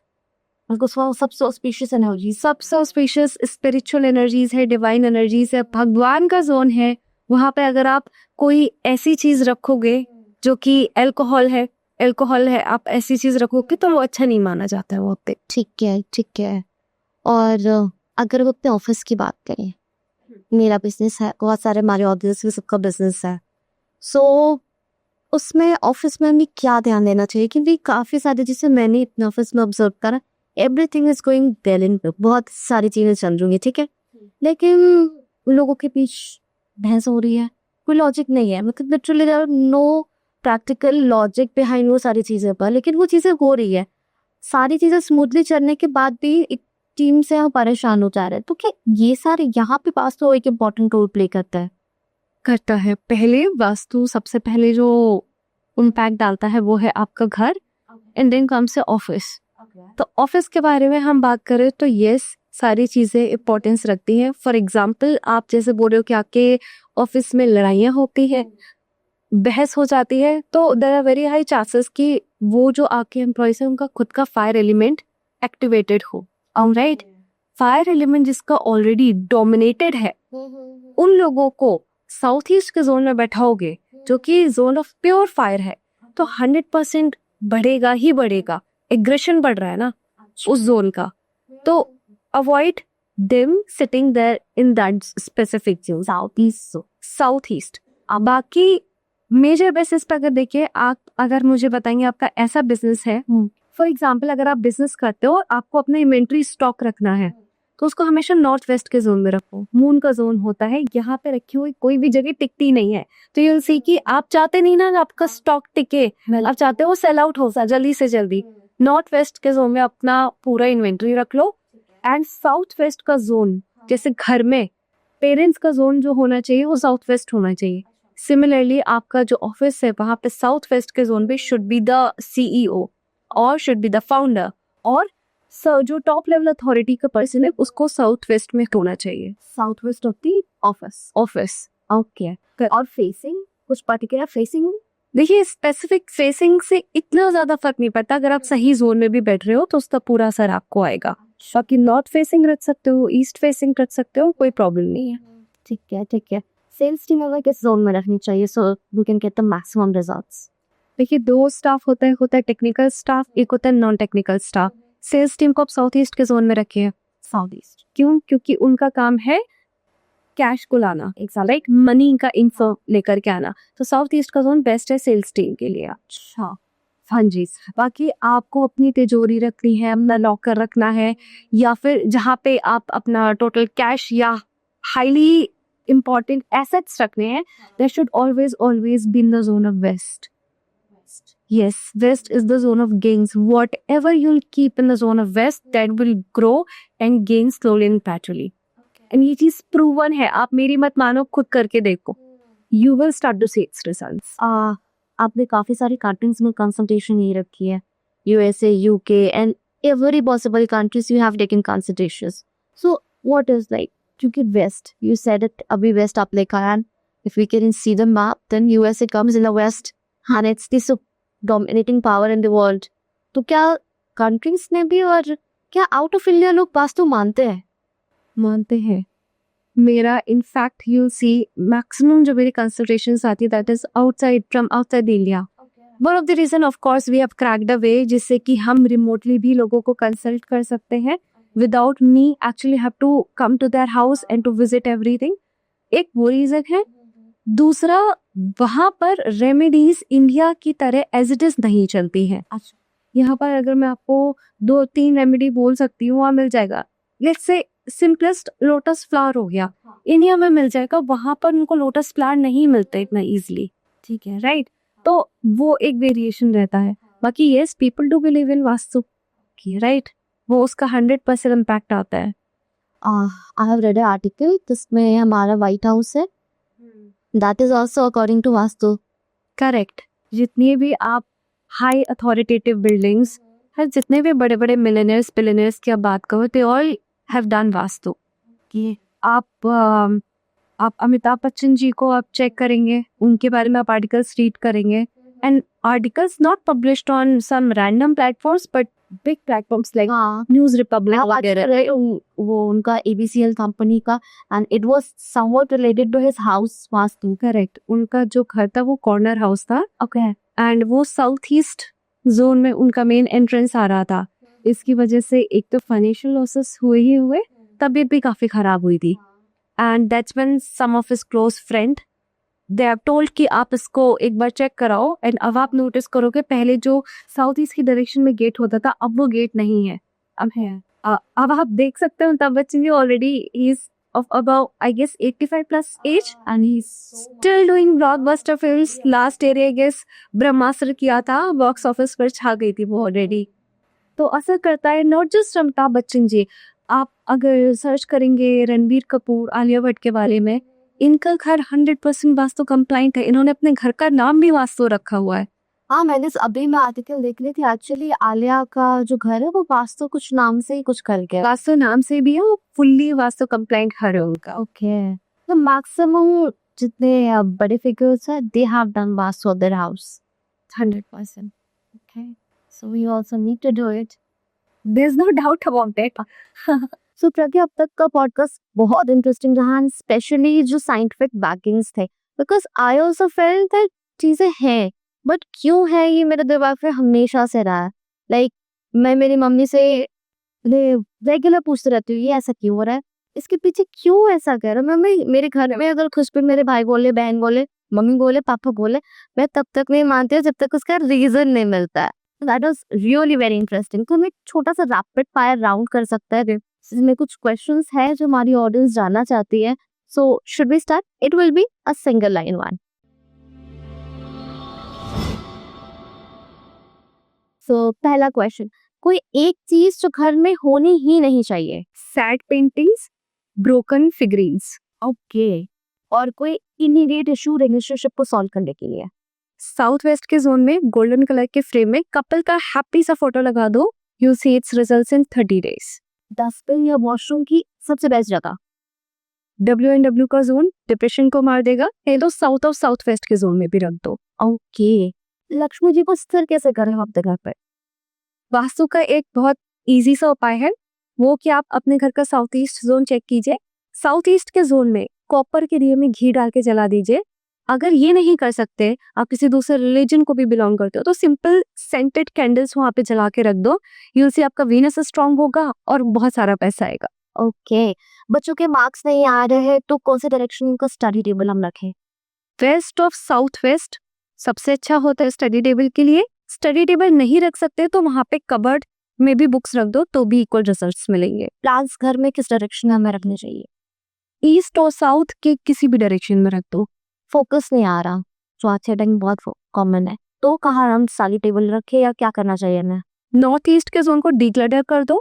सबसे ऑस्पिशियस एनर्जी, सबसे ऑस्पिशियस स्पिरिचुअल एनर्जीज है, डिवाइन एनर्जीज है, भगवान का जोन है। वहां पे अगर आप कोई ऐसी चीज रखोगे जो कि अल्कोहल है, आप ऐसी चीज रखोगे तो वो अच्छा नहीं माना जाता है वहाँ पे। ठीक है। और अगर वो अपने ऑफिस की बात करें, मेरा बिजनेस है, बहुत सारे हमारे ऑफिस में सबका बिजनेस है। सो उसमें ऑफिस में हमें क्या ध्यान देना चाहिए? क्योंकि काफी सारे, जिसे मैंने अपने ऑफिस में ऑब्जर्व करा, everything is going well in, बहुत सारी चीजें चल रही है, ठीक है, लेकिन लोगों के बीच बहस हो रही है, कोई लॉजिक नहीं है, मतलब literally there are no practical logic behind वो सारी चीजें पर, लेकिन वो चीजें हो रही है। सारी चीजें स्मूथली चलने के बाद भी एक टीम से हम परेशान हो जा रहे हैं। तो क्या ये सारे यहाँ पे वास्तु एक इम्पोर्टेंट रोल प्ले करता है? पहले वास्तु सबसे पहले जो इम्पैक्ट डालता है वो है आपका घर, एंड देन कम्स से ऑफिस। तो ऑफिस के बारे में हम बात करें तो यस, सारी चीज़ें इम्पोर्टेंस रखती हैं। फॉर एग्जाम्पल आप जैसे बोल रहे हो कि आपके ऑफिस में लड़ाइयाँ होती हैं, बहस हो जाती है, तो there are very high chances कि वो जो आपके एम्प्लॉयज हैं उनका खुद का फायर एलिमेंट एक्टिवेटेड हो। राइट, फायर एलिमेंट जिसका ऑलरेडी डोमिनेटेड है, उन लोगों को साउथ ईस्ट के जोन में बैठाओगे जो कि जोन ऑफ प्योर फायर है, तो 100% बढ़ेगा ही बढ़ेगा। एग्रेशन बढ़ रहा है ना उस जोन का, तो avoid them sitting there in that specific zone, south east. बाकी मेजर बेसिस पे अगर देखिए, आप अगर मुझे बताएंगे आपका ऐसा बिजनेस है, फॉर एग्जाम्पल अगर आप बिजनेस करते हो और आपको अपना इन्वेंट्री स्टॉक रखना है, तो उसको हमेशा नॉर्थ वेस्ट के जोन में रखो। मून का जोन होता है, यहाँ पे रखी हुई कोई भी जगह टिकती नहीं है। तो यू विल सी कि आप चाहते नहीं ना आपका स्टॉक टिके, आप चाहते हो सेल आउट हो जल्दी से जल्दी। नॉर्थ वेस्ट के जोन में अपना पूरा इन्वेंट्री रख लो, एंड साउथ वेस्ट का जोन, जैसे घर में पेरेंट्स का जोन जो होना चाहिए वो साउथ वेस्ट होना चाहिए। सिमिलरली आपका जो ऑफिस है वहां पे साउथ वेस्ट के जोन पे शुड बी द सीईओ और शुड बी द फाउंडर, और जो टॉप लेवल अथॉरिटी का पर्सन है उसको साउथ वेस्ट में होना चाहिए। South west of the office. Okay, और फेसिंग कुछ पर्टिकुलर फेसिंग? देखिए, स्पेसिफिक फेसिंग से इतना ज्यादा फर्क नहीं पड़ता। अगर आप सही जोन में भी बैठ रहे हो तो उसका पूरा असर आपको आएगा। बाकी नॉर्थ फेसिंग रख सकते हो, ईस्ट फेसिंग रख सकते हो, कोई प्रॉब्लम नहीं है। ठीक है। सेल्स टीम हमें किस जोन में रखनी चाहिए so we can get the maximum results? देखिए, दो स्टाफ होता है टेक्निकल स्टाफ, एक होता है non technical staff. Sales team को आप साउथ ईस्ट के जोन में रखिए। साउथ ईस्ट क्यों? क्योंकि उनका काम है कैश को लाना, लाइक मनी का इन्फो लेकर के आना। तो साउथ ईस्ट का जोन बेस्ट है सेल्स टीम के लिए। अच्छा, हाँ जी। बाकी आपको अपनी तिजोरी रखनी है, अपना लॉकर रखना है, या फिर जहाँ पे आप अपना टोटल कैश या हाईली important assets रखने हैं, that should always be in the zone of west. Yes, west is the zone of gains. Whatever you'll keep in the zone of west, that will grow and gain slowly and gradually. And ये चीज proven है, आप मेरी मत मानो, खुद करके देखो, you will start to see its results. आपने काफी सारी कंट्रीज में कंसल्टेशन ये रखी है, USA, UK and every possible countries you have taken consultations. So what is like, क्योंकि वेस्ट, यू सेड इट, अभी वेस्ट आप लेकर आए, if we can see the map then USA comes in the west and it's the dominating power in the world. तो क्या countries ने भी, और क्या आउट ऑफ इंडिया लोग वास्तु मानते हैं? मेरा इनफैक्ट यू सी मैक्सिमम जो मेरी कंसल्टेशंस आती है that is outside from outside India. One of the reason of course we have cracked a way जिससे कि हम रिमोटली भी लोगों को कंसल्ट कर सकते हैं without me actually have to come to their house and to visit everything। एक वो रीजन है। दूसरा, वहां पर रेमेडीज इंडिया की तरह एज इट इज नहीं चलती है। यहाँ पर अगर मैं आपको 2-3 रेमेडी बोल सकती हूँ, वहाँ मिल जाएगा। Let's say simplest lotus flower हो गया, इंडिया में मिल जाएगा, वहां पर उनको लोटस फ्लावर नहीं मिलता इतना इजिली। ठीक है, राइट? तो वो एक वेरिएशन रहता है। बाकी yes, people do believe in vastu, right? वो उसका 100% इम्पैक्ट आता है। आई हैव रेड आर्टिकल जिसमें हमारा व्हाइट हाउस है, that is also according to vastu. Correct. जितनी भी आप हाई अथॉरिटेटिव बिल्डिंग्स, जितने भी बड़े बड़े मिलियनर्स की आप बात करो, they all have done vastu. कि आप अमिताभ बच्चन जी को आप चेक करेंगे, उनके बारे में आप आर्टिकल्स रीड करेंगे, and articles not published on some random platforms but big platforms like news Republic वगैरह। वो उनका ABCL कंपनी का, and it was somewhat related to his house vastu. Correct. उनका जो घर था वो कॉर्नर हाउस था, ओके, एंड वो साउथ ईस्ट जोन में उनका मेन एंट्रेंस आ रहा था। इसकी वजह से एक तो फाइनेंशियल लॉसेस हुए, तबीयत भी काफी खराब हुई थी, and that's when some of his close friend they have told कि आप इसको एक बार चेक कराओ। एंड अब आप नोटिस करोगे, पहले जो साउथ ईस्ट की डायरेक्शन में गेट होता था, अब वो गेट नहीं है, अब है। अब आप देख सकते हो अमिताभ बच्चन जी ऑलरेडी ही is of about I guess 85 plus age and he's still doing blockbuster films। Last year I guess ब्रह्मास्त्र किया था, बॉक्स ऑफिस पर छा गई थी वो ऑलरेडी। तो असर करता है नॉट जस्ट अमिताभ बच्चन जी, आप अगर सर्च करेंगे रणबीर कपूर, आलिया भट्ट के बारे में, इनका घर 100% वास्तु कंप्लाइंट है। इन्होंने अपने घर का नाम भी वास्तु रखा हुआ है। हाँ, अभी मैं आर्टिकल देख रही थी, एक्चुअली आलिया का जो घर है वो वास्तु कुछ नाम से ही कुछ करके है। वास्तु नाम से भी है, वो फुल्ली वास्तु कंप्लाइंट घर है उनका। ओके, तो मैक्सिमम जितने बड़े फिगर्स है they have done vastu of their house 100%। Okay, so we also need to do it. There's no doubt about it. So Pragya, अब तक का पॉडकास्ट बहुत इंटरेस्टिंग रहा, स्पेशली जो साइंटिफिक बैकिंग्स थे, because I also felt that चीजें हैं, बट क्यों है ये मेरे दिमाग में हमेशा से रहा है। लाइक मैं मेरी मम्मी से रेगुलर पूछते रहती हूँ ये ऐसा क्यों हो रहा है, इसके पीछे क्यों ऐसा कर रहा है। मम्मी मेरे घर में अगर कुछ भी मेरे भाई बोले, बहन बोले, मम्मी बोले, पापा बोले, मैं तब तक नहीं मानती हूँ जब तक उसका रीजन नहीं मिलता है। That was really very interesting. तो हम एक छोटा सा रैपिड फायर राउंड कर सकते हैं जिसमें कुछ क्वेश्चंस है जो हमारी ऑडियंस जानना चाहती है। So should we start? It will be a single line one. सो पहला क्वेश्चन, कोई एक चीज जो घर में होनी ही नहीं चाहिए। Sad paintings, broken figurines. Okay, और कोई इमीडिएट इशू रिलेशनशिप को सॉल्व करने के लिए। साउथ वेस्ट के जोन में गोल्डन कलर के फ्रेम में कपल का हैप्पी सा फोटो लगा दो, you see it's results in 30 days. Dustbin या वॉशरूम की सबसे बेस्ट जगह। WNW का जोन डिप्रेशन को मार देगा, ये तो साउथ और साउथ वेस्ट के जोन में भी रख दो। ओके, लक्ष्मी जी को स्थिर कैसे करें अपने घर पर? वास्तु का एक बहुत इजी सा उपाय है, वो कि आप अपने घर का साउथ ईस्ट जोन चेक कीजिए। साउथ ईस्ट के जोन में कॉपर के दिए में घी डाल के जला दीजिए। अगर ये नहीं कर सकते, आप किसी दूसरे रिलीजन को भी बिलोंग करते हो, तो सिंपल सेंटेड कैंडल्स वहां पे जला के रख दो। यूल से आपका वीनस स्ट्रांग होगा और बहुत सारा पैसा आएगा। ओके, बच्चों के मार्क्स नहीं आ रहे हैं तो कौन से डायरेक्शन का स्टडी टेबल हम रखें? वेस्ट ऑफ साउथ वेस्ट सबसे अच्छा होता है स्टडी टेबल के लिए। स्टडी टेबल नहीं रख सकते तो वहां पे कबर्ड में भी बुक्स रख दो, तो भी इक्वल रिजल्ट्स मिलेंगे। प्लांट्स घर में किस डायरेक्शन में हमें रखने चाहिए? ईस्ट और साउथ के किसी भी डायरेक्शन में रख दो। फोकस नहीं आ रहा, जो आज के टाइम बहुत कॉमन है, तो कहाँ हम स्टडी टेबल रखें या क्या करना चाहिए हमें? नॉर्थ ईस्ट के जोन को डिक्लटर कर दो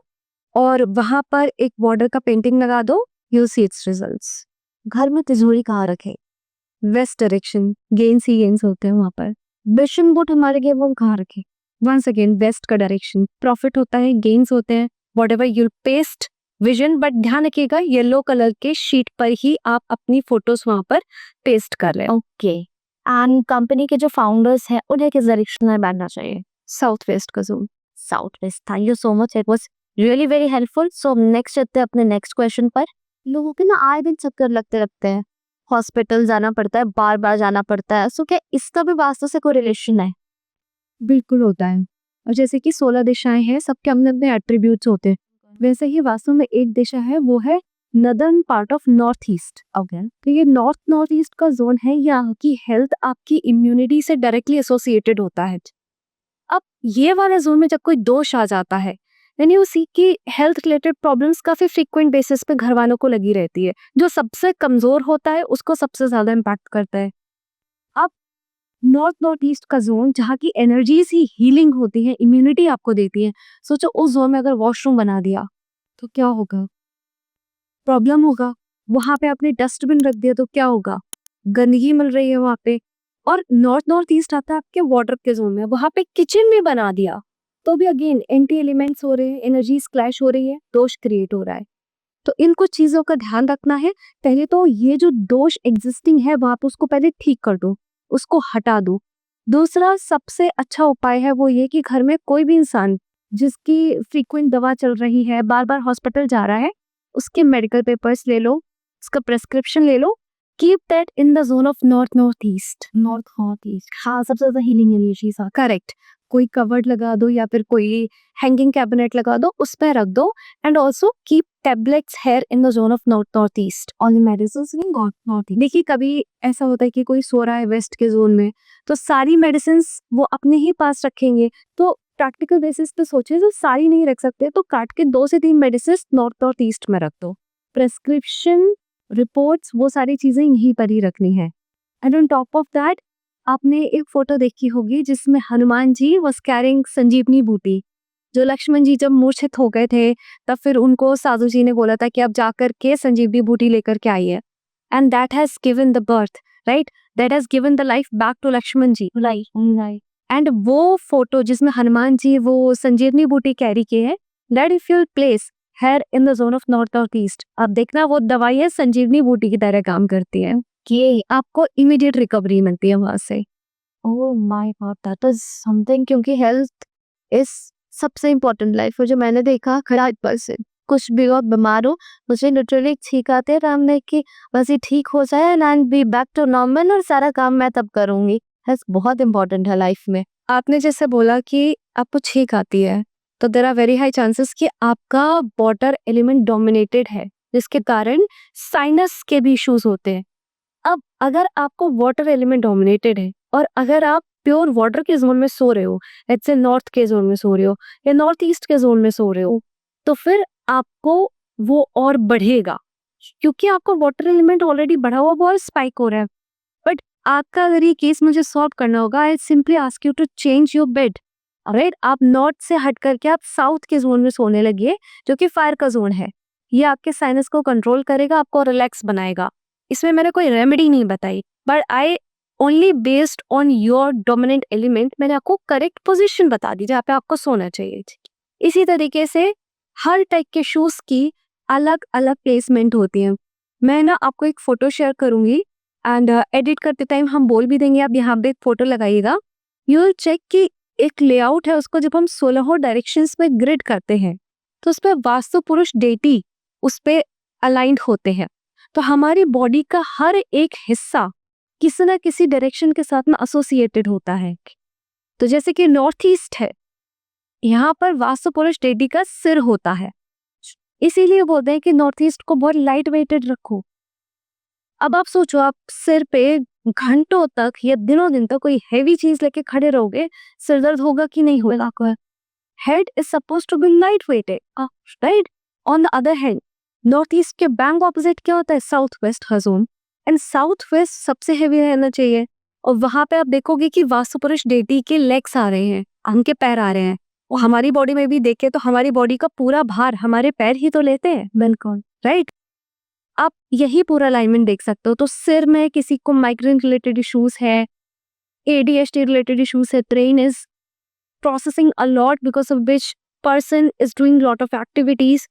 और वहां पर एक बॉर्डर का पेंटिंग लगा दो, यू सी इट्स रिजल्ट्स। घर में तिजोरी कहाँ रखे? वेस्ट डायरेक्शन, गेन्स ही गेन्स होते हैं वहां पर। विशन बोर्ड हमारे लिए वो कहाँ रखे? वंस अगेन वेस्ट का डायरेक्शन, प्रॉफिट होता है, गेन्स होते हैं, whatever you paste vision, but ध्यान रखिएगा येलो कलर के शीट पर ही आप अपनी फोटोज वहां पर पेस्ट कर रहे हो। ओके, एंड कंपनी के जो फाउंडर्स हैं उन्हें किस डायरेक्शन में बैठना चाहिए? साउथ वेस्ट का zone. South west. Thank you so much, it was really very helpful. So next चलते हैं अपने नेक्स्ट क्वेश्चन पर। लोगों के ना आए दिन चक्कर लगते रहते हैं, हॉस्पिटल जाना पड़ता है, बार बार जाना पड़ता है, सो क्या इसका भी वास्तु से कोई रिलेशन है? बिल्कुल होता है, और जैसे कि 16 दिशाएं हैं, सबके अपने अपने एट्रीब्यूट्स होते हैं, वैसे ही वास्तु में एक दिशा है, वो है northern part of north east. Okay, तो ये नॉर्थ ईस्ट का जोन है, यहाँ की हेल्थ आपकी इम्यूनिटी से डायरेक्टली एसोसिएटेड होता है। अब ये वाले जोन में जब कोई दोष आ जाता है, देन यू सी कि हेल्थ रिलेटेड प्रॉब्लम्स काफी फ्रीक्वेंट बेसिस पे घर वालों को लगी रहती है। जो सबसे कमजोर होता है उसको सबसे ज्यादा इम्पैक्ट करता है। अब नॉर्थ ईस्ट का जोन, जहाँ की एनर्जीज ही हीलिंग होती है, इम्यूनिटी आपको देती है, सोचो उस जोन में अगर वॉशरूम बना दिया तो क्या होगा? प्रॉब्लम होगा। वहां पे आपने डस्टबिन रख दिया तो क्या होगा? गंदगी मिल रही है वहां पे। और नॉर्थ ईस्ट आता है आपके वाटर के जोन में, वहां पे किचन भी बना दिया तो भी अगेन एंटी एलिमेंट्स हो रहे हैं, एनर्जीज क्लैश हो रही है, दोष क्रिएट हो रहा है। तो इन कुछ चीजों का ध्यान रखना है। पहले तो ये जो दोष एग्जिस्टिंग है वहां पे उसको पहले ठीक कर दो, उसको हटा दो। दूसरा सबसे अच्छा उपाय है वो ये कि घर में कोई भी इंसान जिसकी फ्रीक्वेंट दवा चल रही है, बार बार हॉस्पिटल जा रहा है, उसके मेडिकल पेपर्स ले लो, उसका प्रेस्क्रिप्शन ले लो, keep that in the zone of north east. हाँ, सबसे ज्यादा हीलिंग एनर्जी सा। करेक्ट। कोई कवर्ड लगा दो या फिर कोई हैंगिंग कैबिनेट लगा दो, उस पर रख दो। And also keep tablets hair in the zone of north east. Only medicines in north east. देखिए कभी ऐसा होता है कि कोई सो रहा है वेस्ट के जोन में, तो सारी मेडिसिन वो अपने ही पास रखेंगे। तो प्रैक्टिकल बेसिस पे सोचे, तो सारी नहीं रख सकते तो काट के 2 से 3 मेडिसिन नॉर्थ ईस्ट में रख दो। प्रेस्क्रिप्शन, रिपोर्ट्स, वो सारी चीजें यहीं पर ही रखनी है। And on top of that आपने एक फोटो देखी होगी जिसमें हनुमान जी वाज कैरिंग संजीवनी बूटी। जो लक्ष्मण जी जब मूर्छित हो गए थे, तब फिर उनको साधु जी ने बोला था कि आप जाकर के संजीवनी बूटी लेकर के आइए। And that has given the birth, right, that has given the life back to Lakshman ji. And वो फोटो जिसमें हनुमान जी वो संजीवनी बूटी कैरी किए हैं, that if you place here in the zone of north और ईस्ट, अब देखना वो दवाई है संजीवनी बूटी की तरह काम करती है कि आपको इमीडिएट रिकवरी मिलती है वहां से। Oh my God, that is something, क्योंकि हेल्थ इज सबसे इम्पोर्टेंट लाइफ में। जो मैंने देखा, 100% कुछ भी हो, बीमार हो, मुझे लिटरली एक छींक आते हैं राम ने कि बस ये ठीक हो जाए and be back to normal, और सारा काम मैं तब करूंगी। हेल्थ बहुत इंपॉर्टेंट है लाइफ में। आपने जैसे बोला कि आपको छींक आती है, तो there are very high chances कि आपका वाटर एलिमेंट डोमिनेटेड है, जिसके कारण साइनस के भी इश्यूज होते हैं। अब अगर आपको वाटर एलिमेंट डोमिनेटेड है और अगर आप प्योर वाटर के जोन में सो रहे हो, लेट्स से नॉर्थ के जोन में सो रहे हो या नॉर्थ ईस्ट के जोन में सो रहे हो, तो फिर आपको वो और बढ़ेगा, क्योंकि आपका वाटर एलिमेंट ऑलरेडी बढ़ा हुआ बहुत स्पाइक हो रहा है। बट आपका अगर ये केस मुझे सॉल्व करना होगा, I simply ask you to change your bed. Right, आप नॉर्थ से हट करके आप साउथ के जोन में सोने लगिए, जो कि फायर का जोन है। ये आपके साइनस को कंट्रोल करेगा, आपको रिलैक्स बनाएगा। इसमें मैंने कोई रेमेडी नहीं बताई, but I only based on your dominant element मैंने आपको करेक्ट पोजीशन बता दी जहाँ पे आपको सोना चाहिए। इसी तरीके से हर टाइप के शूज की अलग अलग प्लेसमेंट होती है। मैं ना आपको एक फोटो शेयर करूंगी एंड एडिट करते टाइम हम बोल भी देंगे, आप यहाँ पे एक फोटो लगाइएगा। यू विल चेक कि एक लेआउट है, उसको जब हम 16 डायरेक्शंस में ग्रिड करते हैं तो उस पर वास्तु पुरुष डेटी उस पे अलाइंड होते हैं। तो हमारी बॉडी का हर एक हिस्सा किसी ना किसी डायरेक्शन के साथ में एसोसिएटेड होता है। तो जैसे कि नॉर्थ ईस्ट है, यहाँ पर वास्तु पुरुष डेटी का सिर होता है, इसीलिए बोलते हैं कि नॉर्थ ईस्ट को बहुत लाइट वेटेड रखो। अब आप सोचो, आप सिर पे घंटों तक या दिनों दिन तक कोई हैवी चीज लेके खड़े रहोगे, सिर दर्द होगा कि नहीं होगा आपको? Head is suppose to be light weighted, right? On the other hand, north east के बैंक ऑपोजिट क्या होता है? साउथ वेस्ट का जोन, एंड साउथ वेस्ट सबसे हैवी रहना चाहिए। और वहां पे आप देखोगे कि वास्तु पुरुष डेटी के लेग्स आ रहे हैं, उनके पैर आ रहे हैं। और हमारी बॉडी में भी देखे तो हमारी बॉडी का पूरा भार हमारे पैर ही तो लेते हैं, बिल्कुल राइट। आप यही पूरा अलाइनमेंट देख सकते हो। तो सिर में किसी को माइग्रेन रिलेटेड इश्यूज है, ADHD रिलेटेड इश्यूज है, brain is processing a lot because of which person is doing lot of activities,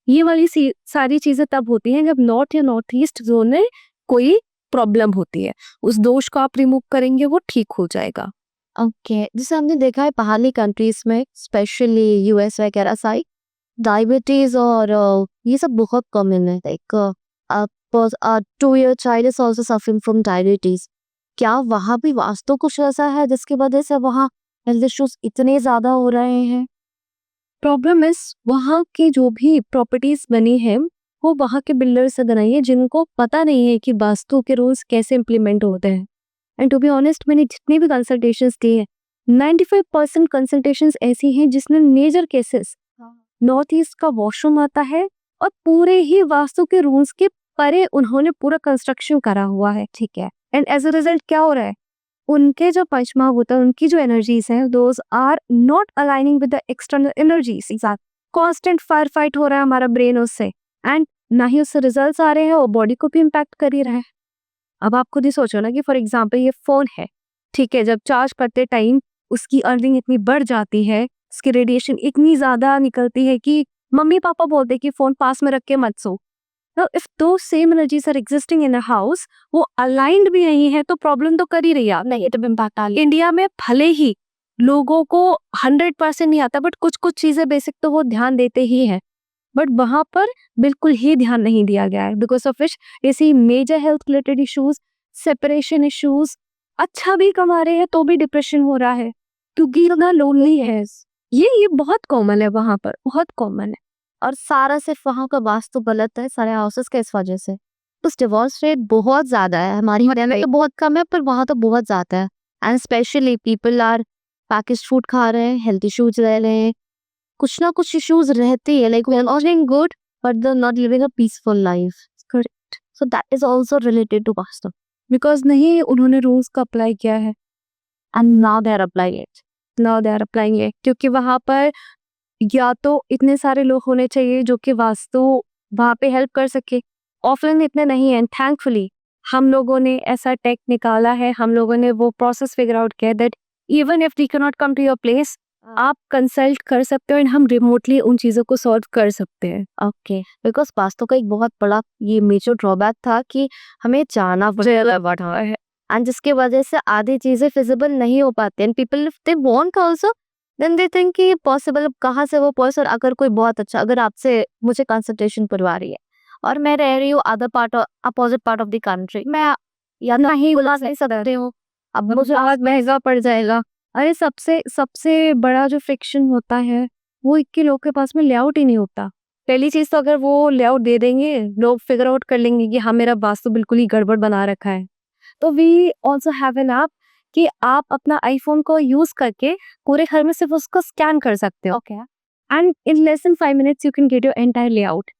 ये वाली सारी चीजें तब होती हैं जब नॉर्थ या नॉर्थ ईस्ट जोन में कोई प्रॉब्लम होती है। उस दोष को आप रिमूव करेंगे, वो ठीक हो जाएगा। ओके, जैसे हमने देखा है पहाड़ी कंट्रीज में, स्पेशली US वगैरह साइड, डायबिटीज और ये सब बहुत कॉमन है। Like 2-year child is also suffering from diabetes. क्या वहाँ भी वास्तु कुछ ऐसा है जिसकी वजह से वहाँ हेल्थ इश्यूज इतने ज्यादा हो रहे हैं? प्रॉब्लम इज वहाँ की जो भी प्रॉपर्टीज बनी है वो वहाँ के बिल्डर से बनाई है, जिनको पता नहीं है कि वास्तु के रूल्स कैसे इम्प्लीमेंट होते हैं। एंड टू बी ऑनेस्ट, मैंने जितनी भी कंसल्टेशंस दी है, 95% कंसल्टेशंस ऐसी हैं जिसमें मेजर केसेस नॉर्थ ईस्ट का वॉशरूम आता है और पूरे ही वास्तु के रूल्स के परे उन्होंने पूरा कंस्ट्रक्शन करा हुआ है, ठीक है। एंड एज अ रिजल्ट क्या हो रहा है, उनके जो पंचमहाभूत है, उनकी जो एनर्जीज हैं, those are not aligning with the external energies. Constant fire fight हो रहा है हमारा ब्रेन उससे, एंड ना ही उससे रिजल्ट्स आ रहे हैं और बॉडी को भी इम्पैक्ट कर ही रहा है। अब आप खुद ही सोचो ना कि फॉर एग्जाम्पल ये फोन है, ठीक है, जब चार्ज करते टाइम उसकी अर्निंग इतनी बढ़ जाती है, उसकी रेडिएशन इतनी ज्यादा निकलती है कि मम्मी पापा बोलते हैं कि फोन पास में रख के मत सो। तो if two same energies are existing in a house, वो अलाइंड भी नहीं है, तो प्रॉब्लम तो कर ही रही है। नेगेटिव इम्पैक्ट आ इंडिया में भले ही लोगों को 100% नहीं आता, बट कुछ कुछ चीजें बेसिक तो वो ध्यान देते ही हैं, बट वहां पर बिल्कुल ही ध्यान नहीं दिया गया है, बिकॉज ऑफ विच ऐसी major health related issues, separation issues, अच्छा भी कमा रहे हैं तो भी डिप्रेशन हो रहा है क्योंकि ना लोनली है। ये बहुत कॉमन है वहां पर, बहुत कॉमन है। और सारा सिर्फ वहाँ का वास्तु गलत है, सारे हाउसेस के इस वजह से। उस डिवोर्स रेट बहुत ज्यादा है, हमारी हरियाणा में तो बहुत कम है पर वहाँ तो बहुत ज्यादा है। And specially people are package food खा रहे हैं, हेल्थ इश्यूज रह रहे हैं, कुछ ना कुछ इश्यूज रहते हैं, like we are not doing good but they are not living a peaceful life. Correct, so that is also related to vastu, because नहीं उन्होंने रूल्स का अप्लाई किया है, and now they are applying it. Now they are applying it, क्योंकि वहां पर या तो इतने सारे लोग होने चाहिए जो कि वास्तु वहां पे हेल्प कर सके, ऑफलाइन इतने नहीं है। थैंकफुली हम लोगों ने ऐसा टेक निकाला है, हम लोगों ने वो प्रोसेस फिगर आउट किया that even if we can not come to your place, आप कंसल्ट कर सकते हो एंड हम रिमोटली उन चीज़ों को सॉल्व कर सकते हैं। ओके, बिकॉज वास्तु का एक बहुत बड़ा ये मेजर ड्रॉबैक था कि हमें जाना पड़ता है एंड जिसकी वजह से आधी चीजें फिजिबल नहीं हो पाती and people if they want also then they think कि पॉसिबल कहाँ से वो पर्सन अगर कोई बहुत अच्छा अगर आपसे मुझे कंसल्टेशन करवा रही है और मैं रह रही हूँ other part opposite part of the country, मैं या नहीं बुला नहीं सकते हूँ, अब मुझे आज महंगा पड़ जाएगा। अरे सबसे सबसे बड़ा जो फ्रिक्शन होता है वो एक के लोग के पास में लेआउट ही नहीं होता। पहली चीज तो अगर वो लेआउट दे देंगे, लोग फिगर आउट कर लेंगे कि हाँ मेरा वास्तु बिल्कुल ही गड़बड़ बना रखा है। तो we also have an app कि आप अपना आईफोन को यूज करके पूरे घर में सिर्फ उसको स्कैन कर सकते हो okay, and in less than 5 minutes you can get your entire layout.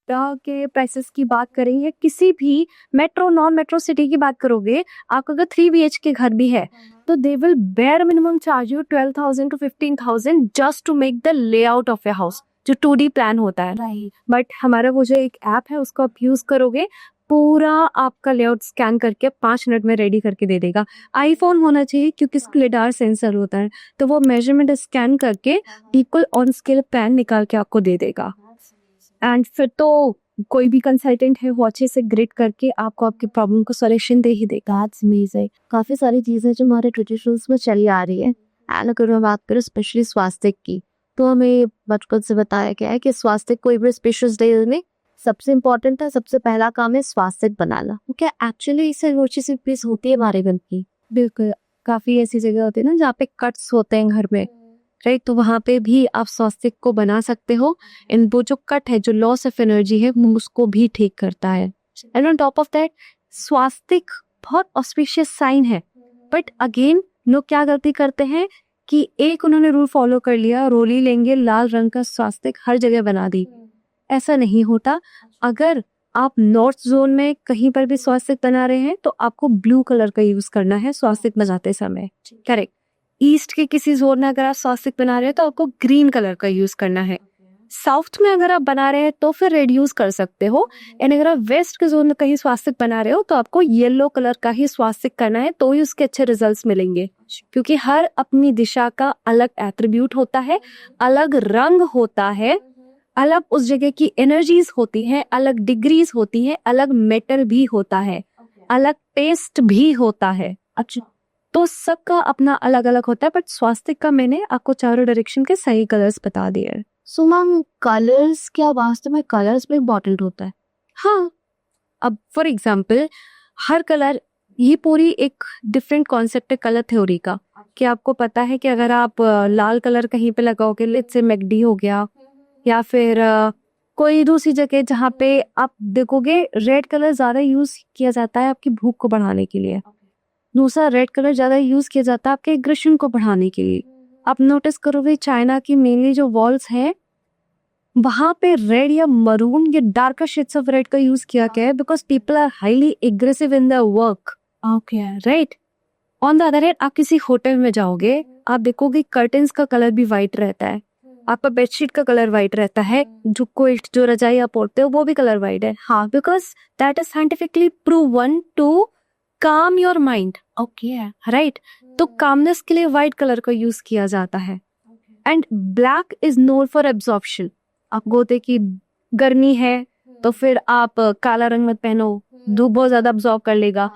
के प्राइसेस की बात करेंगे, किसी भी मेट्रो नॉन मेट्रो सिटी की बात करोगे, आपका अगर 3 BHK घर भी है तो they will bear minimum charge you 12,000 to 15,000 just to make the layout of your house, जो 2D प्लान होता है। राइट, बट हमारा वो जो एक ऐप है उसको आप यूज करोगे, पूरा आपका लेआउट स्कैन करके 5 मिनट में रेडी करके दे देगा। आईफोन होना चाहिए क्योंकि इसका लिडार सेंसर होता है, तो वो मेजरमेंट स्कैन करके बिल्कुल ऑन स्केल प्लान निकाल के आपको दे देगा। एंड फिर तो कोई भी कंसल्टेंट है वो अच्छे से ग्रिड करके आपको आपकी प्रॉब्लम को सॉल्यूशन दे ही देगा। That's amazing. काफी सारी चीजें जो हमारे ट्रेडिशंस में चली आ रही है एंड अगर हम बात करें स्पेशली स्वास्थ्य की, तो हमें बचपन से बताया गया है कि स्वास्थ्य कोई भी स्पेशल डे में सबसे इम्पोर्टेंट है, सबसे पहला काम है स्वास्थ्य बनाना। तो क्या एक्चुअली इससे रोची सी पीस होती है हमारे घर की? बिल्कुल, काफी ऐसी जगह होती है ना जहाँ पे कट्स होते हैं घर में, राइट, तो वहाँ पे भी आप स्वास्तिक को बना सकते हो एंड वो जो कट है, जो लॉस ऑफ एनर्जी है, वो उसको भी ठीक करता है। And on top of that स्वास्तिक बहुत ऑस्पिशियस साइन है, बट अगेन लोग क्या गलती करते हैं कि एक उन्होंने रूल फॉलो कर लिया, रोली लेंगे लाल रंग का स्वास्तिक हर जगह बना दी। ऐसा नहीं होता। अगर आप नॉर्थ जोन में कहीं पर भी स्वास्तिक बना रहे हैं तो आपको ब्लू कलर का यूज करना है स्वास्तिक बनाते समय, करेक्ट। ईस्ट के किसी जोन में अगर आप स्वास्तिक बना रहे हैं तो आपको ग्रीन कलर का यूज करना है। साउथ में अगर आप बना रहे हैं तो फिर रेड यूज कर सकते हो, एंड अगर आप वेस्ट के जोन में कहीं स्वास्तिक बना रहे हो तो आपको येलो कलर का ही स्वास्तिक करना है, तो ही उसके अच्छे रिजल्ट्स मिलेंगे। क्योंकि हर अपनी दिशा का अलग एट्रीब्यूट होता है, अलग रंग होता है, अलग उस जगह की एनर्जीज होती हैं, अलग डिग्रीज होती हैं, अलग मेटल भी होता है, अलग टेस्ट भी होता है। अच्छा, तो सबका अपना अलग अलग होता है, बट स्वास्तिक का मैंने आपको चारों डायरेक्शन के सही कलर्स बता दिए। सो मैम कलर्स क्या वास्तव में कलर्स में इम्पोर्टेंट होता है? हाँ, अब फॉर एग्जाम्पल हर कलर, ये पूरी एक डिफरेंट कॉन्सेप्ट है कलर थ्योरी का, कि आपको पता है कि अगर आप लाल कलर कहीं पे लगाओगे, लेट्स से मैकडी हो गया, या फिर कोई दूसरी जगह जहाँ पे आप देखोगे रेड कलर ज्यादा यूज किया जाता है आपकी भूख को बढ़ाने के लिए, दूसरा रेड कलर ज्यादा यूज किया जाता है आपके एग्रेशन को बढ़ाने के लिए। आप नोटिस करोगे चाइना की मेनली जो वॉल्स हैं वहां पे रेड या मरून या डार्कर शेड्स ऑफ रेड का यूज किया गया है, because people are highly aggressive in the work. Okay, right. On the other hand आप किसी होटल में जाओगे, आप देखोगे कर्टन्स का कलर भी व्हाइट रहता है, आपका बेडशीट का कलर व्हाइट रहता है, जो क्विल्ट जो रजाई आप ओढ़ते हो वो भी कलर व्हाइट है। हाँ, because that is scientifically proven to calm your mind. Okay, right. तो कामनेस के लिए व्हाइट कलर का यूज किया जाता है। And black is known for absorption. आप गोते की गर्मी है तो फिर आप काला रंग मत पहनो, धूप बहुत ज्यादा अब्जॉर्ब कर लेगा।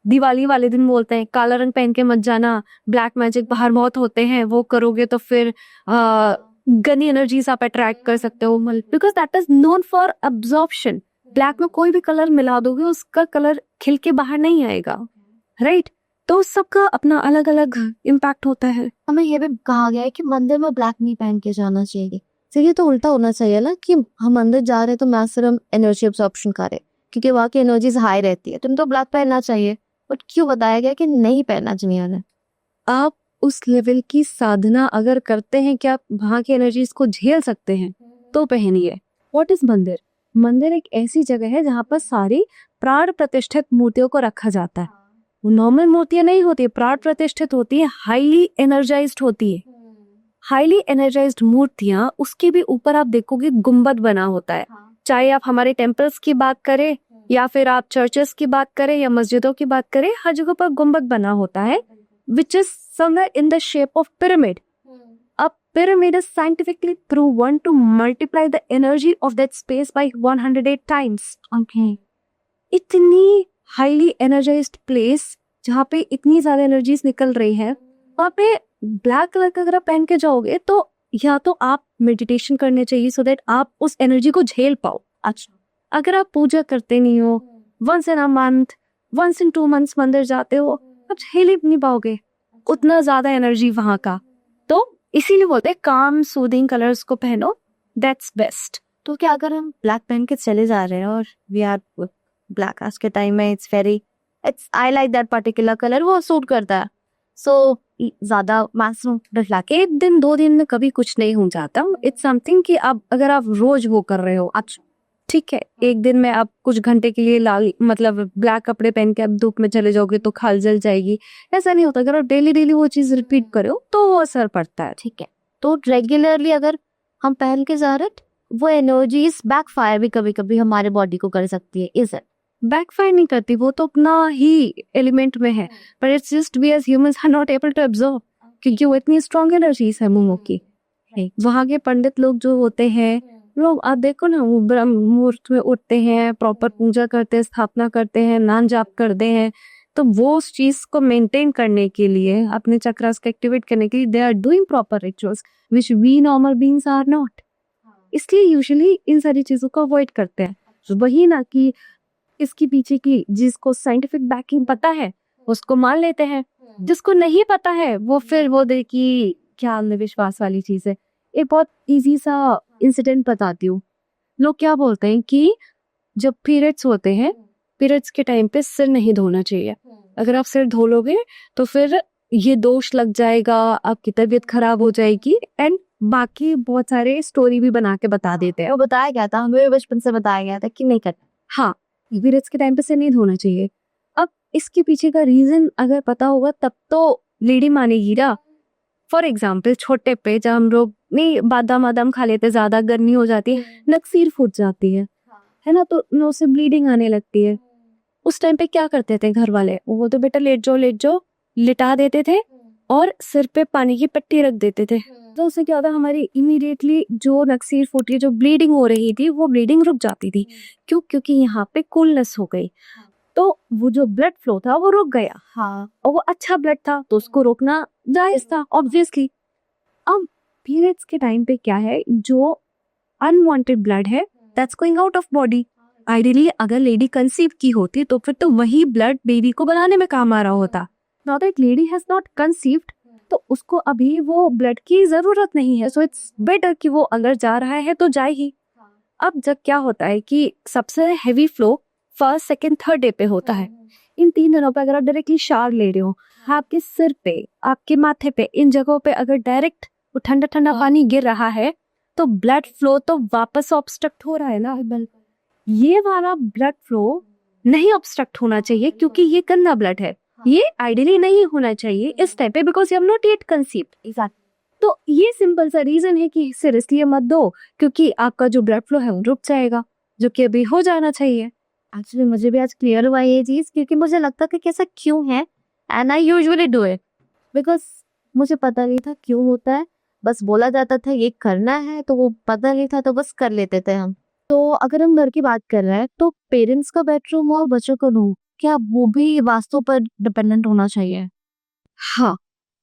दिवाली वाले दिन बोलते हैं काला रंग पहन के मत जाना, ब्लैक मैजिक बाहर बहुत होते हैं, वो करोगे तो फिर गनी एनर्जीज आप अट्रैक्ट कर सकते हो, because that is known for absorption. Black में कोई भी कलर मिला दोगे उसका कलर खिल के बाहर नहीं आएगा, राइट। तो सबका अपना अलग अलग इम्पैक्ट होता है। हमें ये भी कहा गया है कि मंदिर में ब्लैक नहीं पहन के जाना चाहिए। तो ये तो उल्टा होना चाहिए ना, कि हम अंदर जा रहे हैं तो मैक्सिमम एनर्जी अब्सॉर्प्शन करें, क्योंकि वहाँ की एनर्जीज हाई रहती है, तुम तो ब्लैक पहनना चाहिए। बट क्यों बताया गया कि नहीं पहनना चाहिए हमें? आप उस लेवल की साधना अगर करते हैं कि आप वहाँ की एनर्जीज को झेल सकते हैं तो पहनिए। व्हाट इज मंदिर? मंदिर एक ऐसी जगह है जहाँ पर सारी प्राण प्रतिष्ठित मूर्तियों को रखा जाता है। वो नॉर्मल मूर्तियां नहीं होती, प्राण प्रतिष्ठित होती है, हाईली एनर्जाइज्ड होती है। हाईली एनर्जाइज्ड मूर्तियां, उसके भी ऊपर आप देखोगे गुंबद बना होता है। चाहे आप हमारे टेम्पल्स की बात करें या फिर आप चर्चेस की बात करें या मस्जिदों की बात करें, हर जगह पर गुंबद बना होता है। which is somewhere in the shape of pyramid. A pyramid is scientifically proven to multiply the energy of that space by 108 times. Okay. इतनी हाईली एनर्जाइज्ड प्लेस जहाँ पे इतनी ज्यादा एनर्जीज निकल रही है, वहाँ पे ब्लैक कलर का अगर आप पहन के जाओगे तो या तो आप मेडिटेशन करने चाहिए सो दैट आप उस एनर्जी को झेल पाओ. अच्छा. अगर आप पूजा करते नहीं हो, once in a month, once in 2 months मंदिर जाते हो, आप झेल ही नहीं पाओगे उतना ज्यादा एनर्जी वहां का. तो इसीलिए बोलते हैं काम सूदिंग कलर्स को पहनो, दैट्स बेस्ट. तो क्या अगर हम ब्लैक पहन के चले जा रहे हैं और वी आर ब्लैक, आज के टाइम में it's I like that particular colour, वो सूट करता है, सो ज्यादा मैक्सिमम ब्लैक. 1 दिन 2 दिन में कभी कुछ नहीं हो जाता. इट्स समथिंग कि आप अगर आप रोज वो कर रहे हो, अच्छा ठीक है, 1 दिन में आप कुछ घंटे के लिए लाल मतलब ब्लैक कपड़े पहन के आप धूप में चले जाओगे तो खाल जल जाएगी, ऐसा नहीं होता. अगर आप डेली वो चीज रिपीट करो तो वो असर पड़ता है. ठीक है. तो रेगुलरली अगर हम पहन के जा रहे हैं, वो एनर्जीज बैकफायर भी कभी कभी हमारे बॉडी को कर सकती है. Is it? बैकफायर नहीं करती, वो तो अपना ही एलिमेंट में है, पर it's just we as humans are not able to absorb, क्योंकि वो इतनी स्ट्रॉन्ग एनर्जीज है मोमो की. वहां के पंडित लोग जो होते हैं, लोग आप देखो ना, वो ब्रह्म मुहूर्त में उठते हैं, प्रॉपर पूजा करते हैं, स्थापना करते हैं, नाम जाप करते हैं. तो वो उस चीज को मेंटेन करने के लिए, अपने चक्रास को एक्टिवेट करने के लिए they are doing proper rituals which we normal beings are not. इसलिए यूजुअली इन सारी चीजों को अवॉइड करते हैं. वही ना कि इसकी पीछे की जिसको साइंटिफिक बैकिंग पता है उसको मान लेते हैं, जिसको नहीं पता है वो फिर वो दे कि क्या अंधविश्वास वाली चीज है. एक बहुत इजी सा इंसिडेंट बताती हूँ. लोग क्या बोलते हैं कि जब पीरियड्स होते हैं, पीरियड्स के टाइम पे सिर नहीं धोना चाहिए. अगर आप सिर धो लोगे तो फिर ये दोष लग जाएगा, आपकी तबीयत खराब हो जाएगी, एंड बाकी बहुत सारे स्टोरी भी बना के बता देते हैं. वो बताया गया था, हमें बचपन से बताया गया था कि नहीं करना. हाँ, पीरियड्स के टाइम पे सिर नहीं धोना चाहिए. अब इसके पीछे का रीजन अगर पता होगा तब तो लेडी मानेगी ना. फॉर एग्जाम्पल, छोटे पे जब हम लोग नहीं बादाम वादाम खा लेते, ज्यादा गर्मी हो जाती है, नक्सीर फूट जाती है ना, तो नोज से ब्लीडिंग आने लगती है. उस टाइम पे क्या करते थे घर वाले, वो तो बेटा लेट जाओ लिटा देते थे और सिर पे पानी की पट्टी रख देते थे. तो उससे क्या होता, हमारी इमीडिएटली जो नक्सीर फूटी, जो ब्लीडिंग हो रही थी, वो ब्लीडिंग रुक जाती थी. क्यों? क्योंकि यहाँ पे कूलनेस हो गई, तो वो जो ब्लड फ्लो था वो रुक गया. हाँ. और वो अच्छा ब्लड था तो उसको रोकना जायज था ऑब्वियसली. अब पीरियड्स के टाइम पे क्या है, जो अनवांटेड ब्लड है that's going out of body. Ideally अगर लेडी कंसीव की होती तो फिर तो वही ब्लड बेबी को बनाने में काम आ रहा होता. Now that lady has not conceived, तो उसको अभी वो ब्लड की जरूरत नहीं है, सो इट्स बेटर कि वो अगर जा रहा है तो जाए ही. अब जब क्या होता है कि सबसे heavy flow first second third day पे होता है. इन 3 दिनों पे अगर आप डायरेक्टली शावर ले रहे हो, आपके सिर पे, आपके माथे पे, इन जगहों पे अगर डायरेक्ट ठंडा ठंडा पानी गिर रहा है तो ब्लड फ्लो तो वापस ऑब्स्ट्रक्ट हो रहा है ना. ये वाला ब्लड फ्लो नहीं ऑब्स्ट्रक्ट होना चाहिए, क्योंकि ये गंदा ब्लड है. ये आइडियली नहीं होना चाहिए इस टाइप पे, because you have not yet conceived. तो ये सिंपल सा रीजन है कि सिर इसलिए मत दो क्योंकि आपका जो ब्लड फ्लो है वो रुक जाएगा, जो कि अभी हो जाना चाहिए. एक्चुअली मुझे भी आज क्लियर हुआ ये चीज, क्योंकि मुझे लगता था कि ऐसा क्यों है, and I usually do it because मुझे पता नहीं था क्यों होता है. बस बोला जाता था ये करना है, तो वो पता नहीं था तो बस कर लेते थे हम. तो अगर हम घर की बात कर रहे हैं, तो पेरेंट्स का बेडरूम और बच्चों का रूम, क्या वो भी वास्तु पर डिपेंडेंट होना चाहिए? हाँ,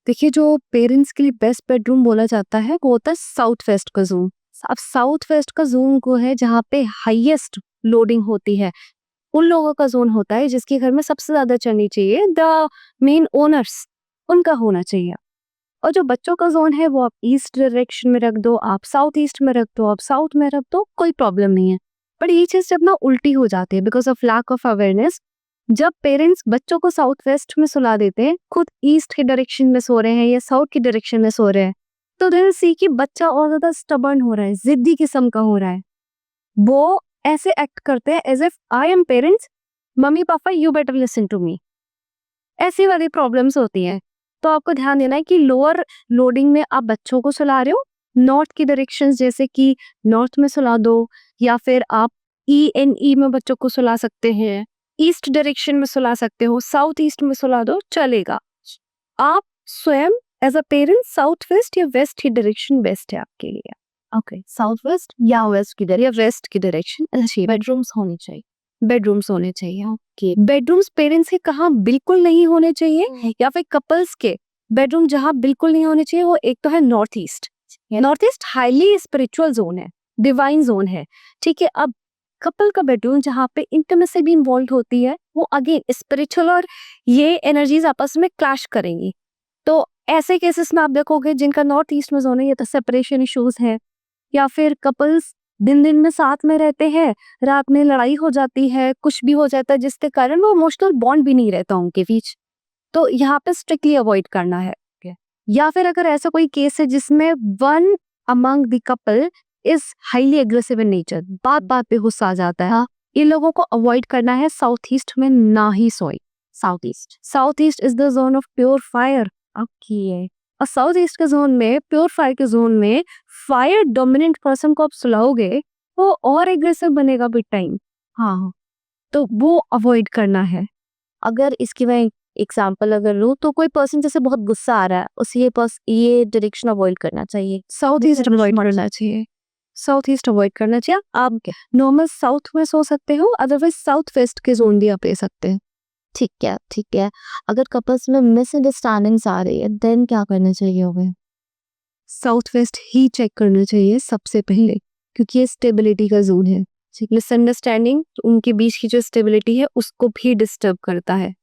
देखिए, जो पेरेंट्स के लिए बेस्ट बेडरूम बोला जाता है वो होता है साउथ वेस्ट का जोन. अब साउथ वेस्ट का जोन को है जहाँ पे हाईएस्ट लोडिंग होती है, उन लोगों का जोन होता है जिसके घर में सबसे ज्यादा चलनी चाहिए, द मेन ओनर्स, उनका होना चाहिए. और जो बच्चों का जोन है वो आप ईस्ट डायरेक्शन में रख दो, आप साउथ ईस्ट में रख दो, आप साउथ में रख दो, कोई प्रॉब्लम नहीं है. बट ये चीज जब ना उल्टी हो जाती है because of lack of awareness. जब पेरेंट्स बच्चों को साउथ वेस्ट में सुला देते हैं, खुद ईस्ट के डायरेक्शन में सो रहे हैं या साउथ की डायरेक्शन में सो रहे हैं, तो दे विल सी कि बच्चा और ज्यादा स्टबर्न हो रहा है, जिद्दी किस्म का हो रहा है. वो ऐसे एक्ट करते हैं as if I am parents, mummy papa you better listen to me. ऐसी वाली प्रॉब्लम्स होती हैं. तो आपको ध्यान देना है कि लोअर लोडिंग में आप बच्चों को सुला रहे हो, नॉर्थ की डायरेक्शन जैसे कि नॉर्थ में सुला दो, या फिर आप ई में बच्चों को सुला सकते हैं, ईस्ट डायरेक्शन में सुला सकते हो, साउथ ईस्ट में सुला दो, चलेगा. आप स्वयं as a parent south west या वेस्ट की डायरेक्शन बेस्ट है आपके लिए? ओके, साउथ वेस्ट या वेस्ट किधर? या वेस्ट की डायरेक्शन अच्छी है। बेडरूम्स होनी चाहिए। बेडरूम्स होने चाहिए। ओके। बेडरूम्स पेरेंट्स के कहाँ बिल्कुल नहीं होने चाहिए या फिर कपल्स के बेडरूम जहाँ बिल्कुल नहीं होने चाहिए, वो एक तो है north east. North east highly spiritual zone है, डिवाइन जोन है, ठीक है। अब कपल का बेडरूम जहाँ पे इंटीमेसी भी इन्वॉल्व होती है, वो अगेन स्पिरिचुअल और ये एनर्जीज आपस में क्लैश करेंगी। तो ऐसे केसेस में आप देखोगे जिनका नॉर्थ ईस्ट में जोन है, या तो सेपरेशन इश्यूज है, या फिर कपल्स दिन दिन में साथ में रहते हैं, रात में लड़ाई हो जाती है, कुछ भी हो जाता है जिसके कारण वो इमोशनल बॉन्ड भी नहीं रहता उनके बीच। तो यहाँ पे स्ट्रिक्टली अवॉइड करना है। या फिर अगर ऐसा कोई केस है जिसमें one among the couple is highly aggressive in nature, बात बात पे गुस्सा आ जाता है, इन लोगों को अवॉइड करना है। साउथ ईस्ट में ना ही सोए। South east is the zone of pure fire. Okay. और साउथ ईस्ट के जोन में, प्योर फायर के जोन में, फायर डोमिनेंट पर्सन को आप सुलाओगे वो और एग्रेसिव बनेगा विद टाइम। हाँ, तो वो अवॉइड करना है। अगर इसकी मैं एग्जांपल अगर लूँ तो कोई पर्सन जैसे बहुत गुस्सा आ रहा है, उसे ये डायरेक्शन अवॉइड करना चाहिए। साउथ ईस्ट अवॉइड करना चाहिए। साउथ ईस्ट अवॉइड करना चाहिए। आप नॉर्मल साउथ में सो सकते हो, अदरवाइज साउथ वेस्ट के जोन भी आप ले सकते हैं। ठीक है। अगर कपल्स में मिसअंडरस्टैंडिंग्स आ रही है देन क्या करना चाहिए हमें? साउथ वेस्ट ही चेक करना चाहिए सबसे पहले, क्योंकि ये स्टेबिलिटी का जोन है। मिसअंडरस्टैंडिंग उनके बीच की जो स्टेबिलिटी है उसको भी डिस्टर्ब करता है।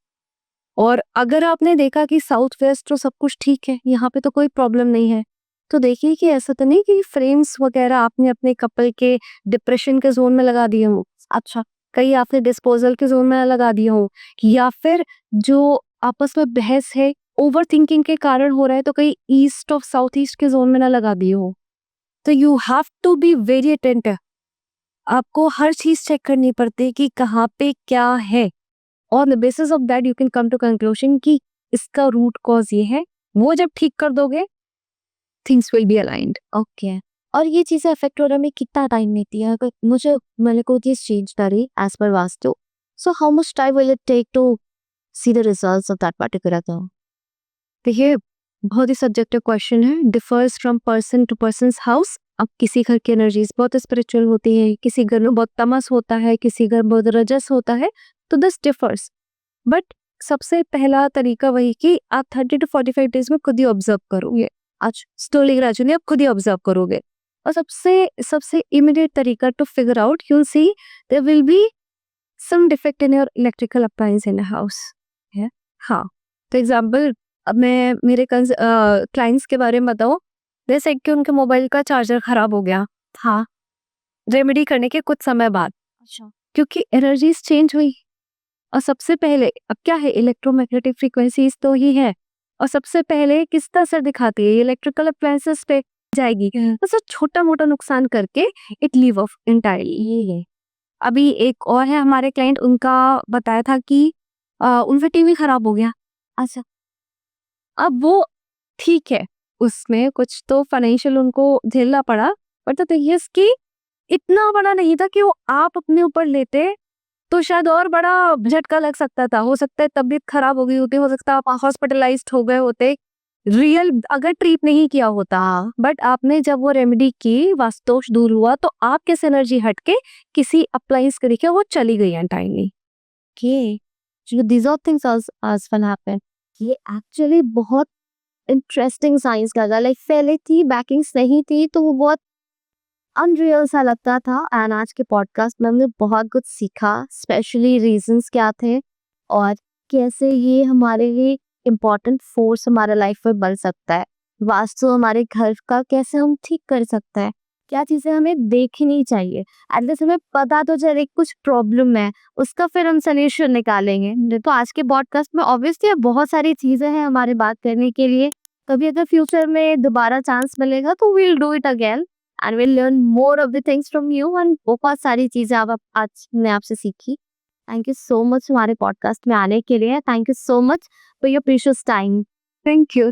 और अगर आपने देखा कि साउथ वेस्ट तो सब कुछ ठीक है, यहाँ पे तो कोई प्रॉब्लम नहीं है, तो देखिए कि ऐसा तो नहीं कि फ्रेम्स वगैरह आपने अपने कपल के डिप्रेशन के जोन में लगा दिए हों। अच्छा, कहीं आपने डिस्पोजल के जोन में लगा दिए हों, या फिर जो आपस में बहस है ओवर थिंकिंग के कारण हो रहा है, तो कहीं ईस्ट ऑफ साउथ ईस्ट के जोन में ना लगा दिए हो। तो you have to be very attentive. आपको हर चीज चेक करनी पड़ती है कि कहाँ पे क्या है। On the basis of that you can come to conclusion कि इसका रूट कॉज ये है। वो जब ठीक कर दोगे, things will be aligned. Okay. और ये चीजें अफेक्ट होने में कितना टाइम लेती है? अगर मैंने कोई चीज चेंज करी as per vastu, so how much time will it take to see the results of that particular thing? देखिए, बहुत ही सब्जेक्टिव क्वेश्चन है, differs from person to person's house. अब किसी घर की एनर्जीज बहुत स्पिरिचुअल होती है, किसी घर में बहुत तमस होता है, किसी घर बहुत रजस होता है, तो दिस डिफर्स। बट सबसे पहला तरीका वही कि आप 30 to 45 डेज में खुद ही ऑब्जर्व करोगे। आज स्लोली ग्रेजुअली आप खुद ही ऑब्जर्व करोगे। और सबसे इमीडिएट तरीका to figure out, you will see there will be some defect in your electrical appliance in house है। हाँ, तो एग्जाम्पल, अब मैं मेरे क्लाइंट्स के बारे में बताऊँ, जैसे कि उनके मोबाइल का चार्जर खराब हो गया। हाँ, रेमेडी करने के कुछ समय बाद, अच्छा। क्योंकि एनर्जीज चेंज हुई। और सबसे पहले अब क्या है, इलेक्ट्रोमैग्नेटिक फ्रीक्वेंसीज तो ही है, और सबसे पहले किस तरह असर दिखाती है, इलेक्ट्रिकल अप्लायंसेस पे जाएगी। तो सब छोटा मोटा नुकसान करके इट लीव ऑफ एंटायरली। ये है। अभी एक और है हमारे क्लाइंट, उनका बताया था कि उनका टीवी खराब हो गया। अच्छा। अब वो ठीक है, उसमें कुछ तो फाइनेंशियल उनको झेलना पड़ा, बट द थिंग इज कि इतना बड़ा नहीं था कि वो आप अपने ऊपर लेते तो शायद और बड़ा झटका लग सकता था। हो सकता है तबीयत खराब हो गई होती, हो सकता है आप हॉस्पिटलाइज्ड हो गए होते, रियल अगर ट्रीट नहीं किया होता। बट आपने जब वो रेमेडी की, वास्तुदोष दूर हुआ, तो आपके से एनर्जी हट के किसी अप्लायंस के देखिए वो चली गई entirely. Okay. So these are things as fun happen. ये एक्चुअली बहुत इंटरेस्टिंग साइंस का था। लाइक पहले थी बैकिंग्स नहीं थी तो वो बहुत अनरियल सा लगता था। एंड आज के पॉडकास्ट में हमने बहुत कुछ सीखा, स्पेशली रीजंस क्या थे और कैसे ये हमारे लिए इम्पोर्टेंट फोर्स हमारे लाइफ में बन सकता है। वास्तु हमारे घर का कैसे हम ठीक कर सकते हैं, क्या चीज़ें हमें देखनी चाहिए। एटलीस्ट हमें पता तो चले कुछ प्रॉब्लम है, उसका फिर हम सोल्यूशन निकालेंगे। तो आज के पॉडकास्ट में ऑब्वियसली बहुत सारी चीज़ें हैं हमारे बात करने के लिए। कभी अगर फ्यूचर में दोबारा चांस मिलेगा तो we'll do it again and will learn more of the things from you. And बहुत सारी चीज़ें आज मैं आपसे सीखी। थैंक यू सो मच हमारे पॉडकास्ट में आने के लिए। Thank you so much for your precious time. Thank you.